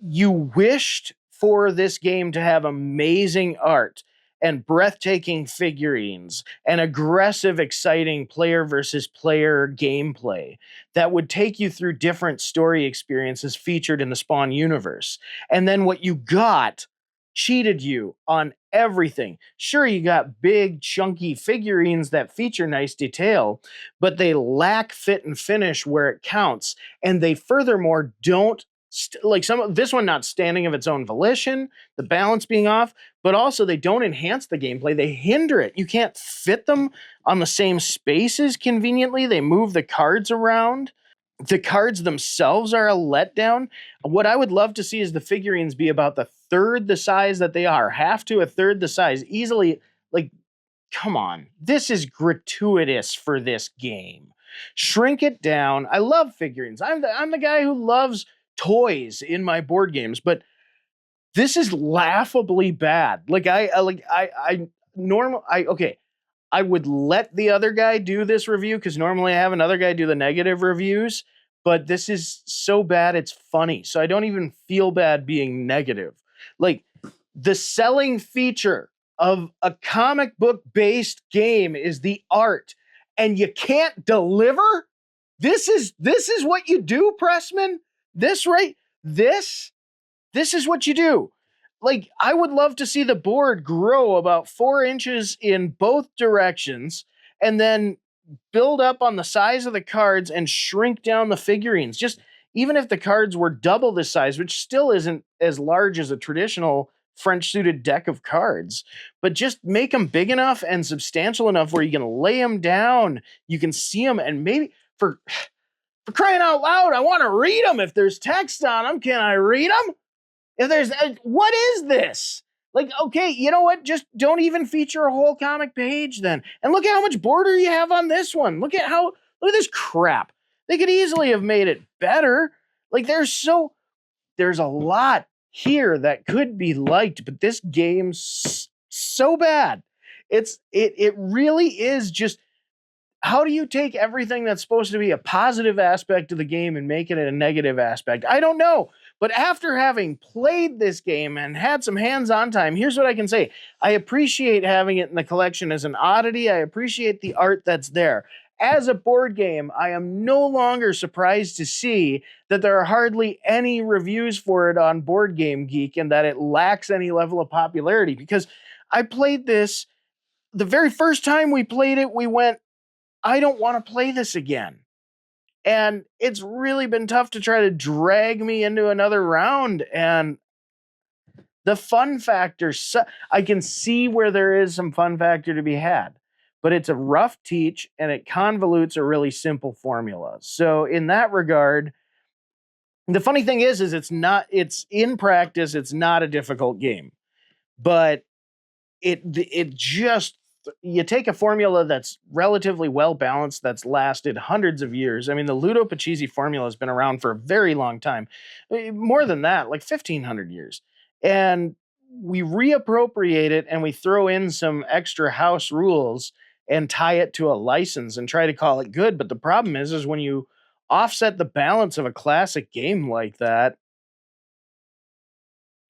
you wished for this game to have amazing art and breathtaking figurines and aggressive, exciting player versus player gameplay that would take you through different story experiences featured in the Spawn universe. And then what you got cheated you on everything. Sure, you got big, chunky figurines that feature nice detail, but they lack fit and finish where it counts. And they furthermore don't like some of this one not standing of its own volition, the balance being off, but also they don't enhance the gameplay, they hinder it. You can't fit them on the same spaces conveniently. They move the cards around. The cards themselves are a letdown. What I would love to see is the figurines be about the third the size that they are, half to a third the size, easily. Like, come on, this is gratuitous for this game. Shrink it down. I love figurines. I'm the guy who loves toys in my board games, but this is laughably bad. I would let the other guy do this review because normally I have another guy do the negative reviews, but this is so bad it's funny. So I don't even feel bad being negative. Like, the selling feature of a comic book based game is the art, and you can't deliver. This is what you do, Pressman. This is what you do. Like, I would love to see the board grow about 4 inches in both directions and then build up on the size of the cards and shrink down the figurines. Just even if the cards were double this size, which still isn't as large as a traditional French suited deck of cards, but just make them big enough and substantial enough where you can lay them down, you can see them, and maybe for crying out loud, I want to read them. If there's text on them, can I read them? If there's, what is this? Like, okay, you know what? Just don't even feature a whole comic page then. And look at how much border you have on this one. Look at this crap. They could easily have made it better. Like, there's a lot here that could be liked, but this game's so bad. It really is just, how do you take everything that's supposed to be a positive aspect of the game and make it a negative aspect? I don't know. But after having played this game and had some hands-on time, here's what I can say. I appreciate having it in the collection as an oddity. I appreciate the art that's there. As a board game, I am no longer surprised to see that there are hardly any reviews for it on Board Game Geek and that it lacks any level of popularity, because I played this, the very first time we played it, we went, I don't want to play this again. And it's really been tough to try to drag me into another round. And the fun factor, I can see where there is some fun factor to be had, but it's a rough teach and it convolutes a really simple formula. So in that regard, the funny thing is it's in practice, it's not a difficult game, but it just you take a formula that's relatively well balanced, that's lasted hundreds of years. I mean, the Ludo Pachisi formula has been around for a very long time, more than that, like 1,500 years. And we reappropriate it and we throw in some extra house rules and tie it to a license and try to call it good. But the problem is when you offset the balance of a classic game like that,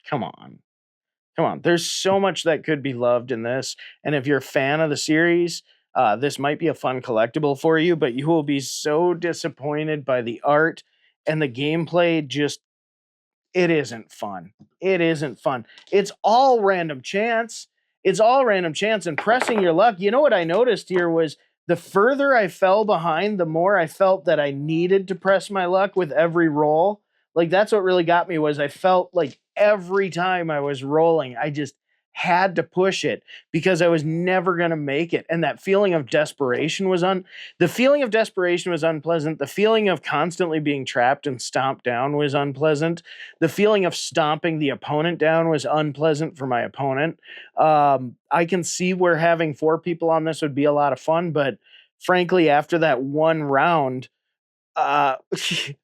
come on. Come on, there's so much that could be loved in this. And if you're a fan of the series, this might be a fun collectible for you, but you will be so disappointed by the art and the gameplay. Just, it isn't fun. It isn't fun. It's all random chance. It's all random chance and pressing your luck. You know what I noticed here was the further I fell behind, the more I felt that I needed to press my luck with every roll. Like that's what really got me was I felt like every time I was rolling, I just had to push it because I was never going to make it. And that feeling of desperation was the feeling of desperation was unpleasant. The feeling of constantly being trapped and stomped down was unpleasant. The feeling of stomping the opponent down was unpleasant for my opponent. I can see where having 4 people on this would be a lot of fun, but frankly, after that one round,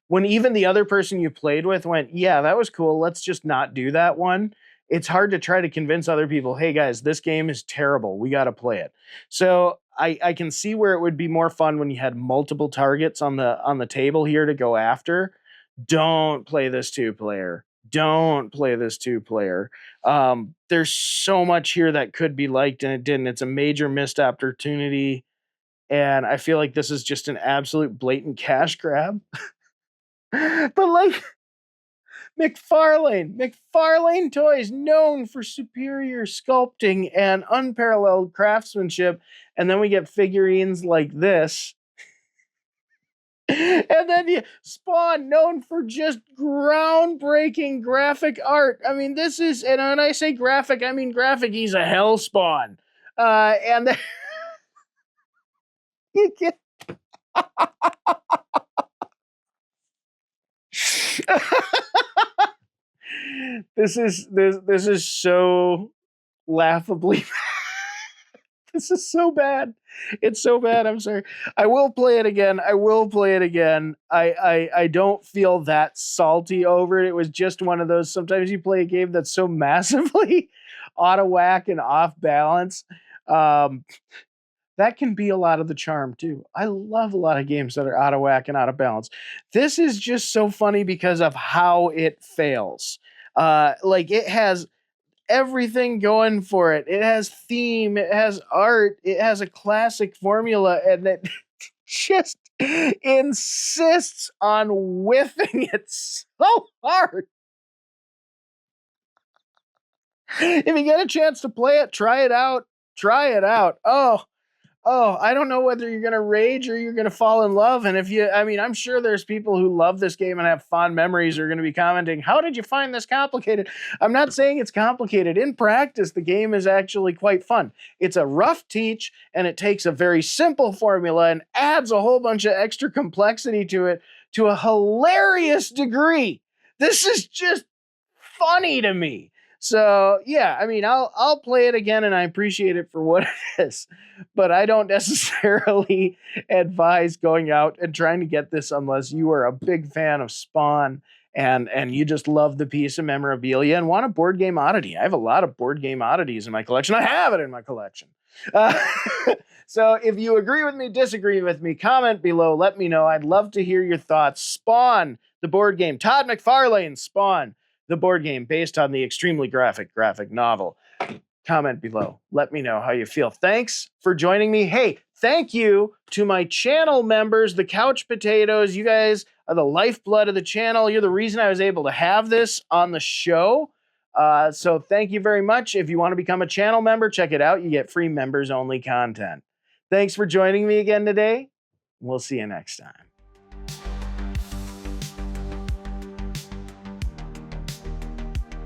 when even the other person you played with went, yeah, that was cool, let's just not do that one. It's hard to try to convince other people, hey guys, this game is terrible, we got to play it. So I can see where it would be more fun when you had multiple targets on the table here to go after. Don't play this 2-player. Don't play this 2-player. There's so much here that could be liked and it didn't. It's a major missed opportunity. And I feel like this is just an absolute blatant cash grab. But like McFarlane Toys, known for superior sculpting and unparalleled craftsmanship. And then we get figurines like this. And then Spawn, known for just groundbreaking graphic art. I mean, this is, and when I say graphic, I mean graphic. He's a hell spawn. And then you get this is so laughably this is so bad. It's so bad. I'm sorry. I will play it again. I don't feel that salty over it. It was just one of those, sometimes you play a game that's so massively out of whack and off balance. That can be a lot of the charm too. I love a lot of games that are out of whack and out of balance. This is just so funny because of how it fails. Like it has everything going for it. It has theme, it has art, it has a classic formula, and it just insists on whiffing it so hard. If you get a chance to play it, try it out. Oh, I don't know whether you're going to rage or you're going to fall in love. And I'm sure there's people who love this game and have fond memories who are going to be commenting, how did you find this complicated? I'm not saying it's complicated. In practice, the game is actually quite fun. It's a rough teach, and it takes a very simple formula and adds a whole bunch of extra complexity to it to a hilarious degree. This is just funny to me. So yeah, I mean, I'll play it again, and I appreciate it for what it is, but I don't necessarily advise going out and trying to get this unless you are a big fan of Spawn and you just love the piece of memorabilia and want a board game oddity. I have a lot of board game oddities in my collection. I have it in my collection. So if you agree with me, disagree with me, comment below. Let me know. I'd love to hear your thoughts. Spawn, the board game. Todd McFarlane, Spawn, the board game based on the extremely graphic novel. Comment below. Let me know how you feel. Thanks for joining me. Hey, thank you to my channel members, the Couch Potatoes. You guys are the lifeblood of the channel. You're the reason I was able to have this on the show. So thank you very much. If you want to become a channel member, check it out. You get free members-only content. Thanks for joining me again today. We'll see you next time.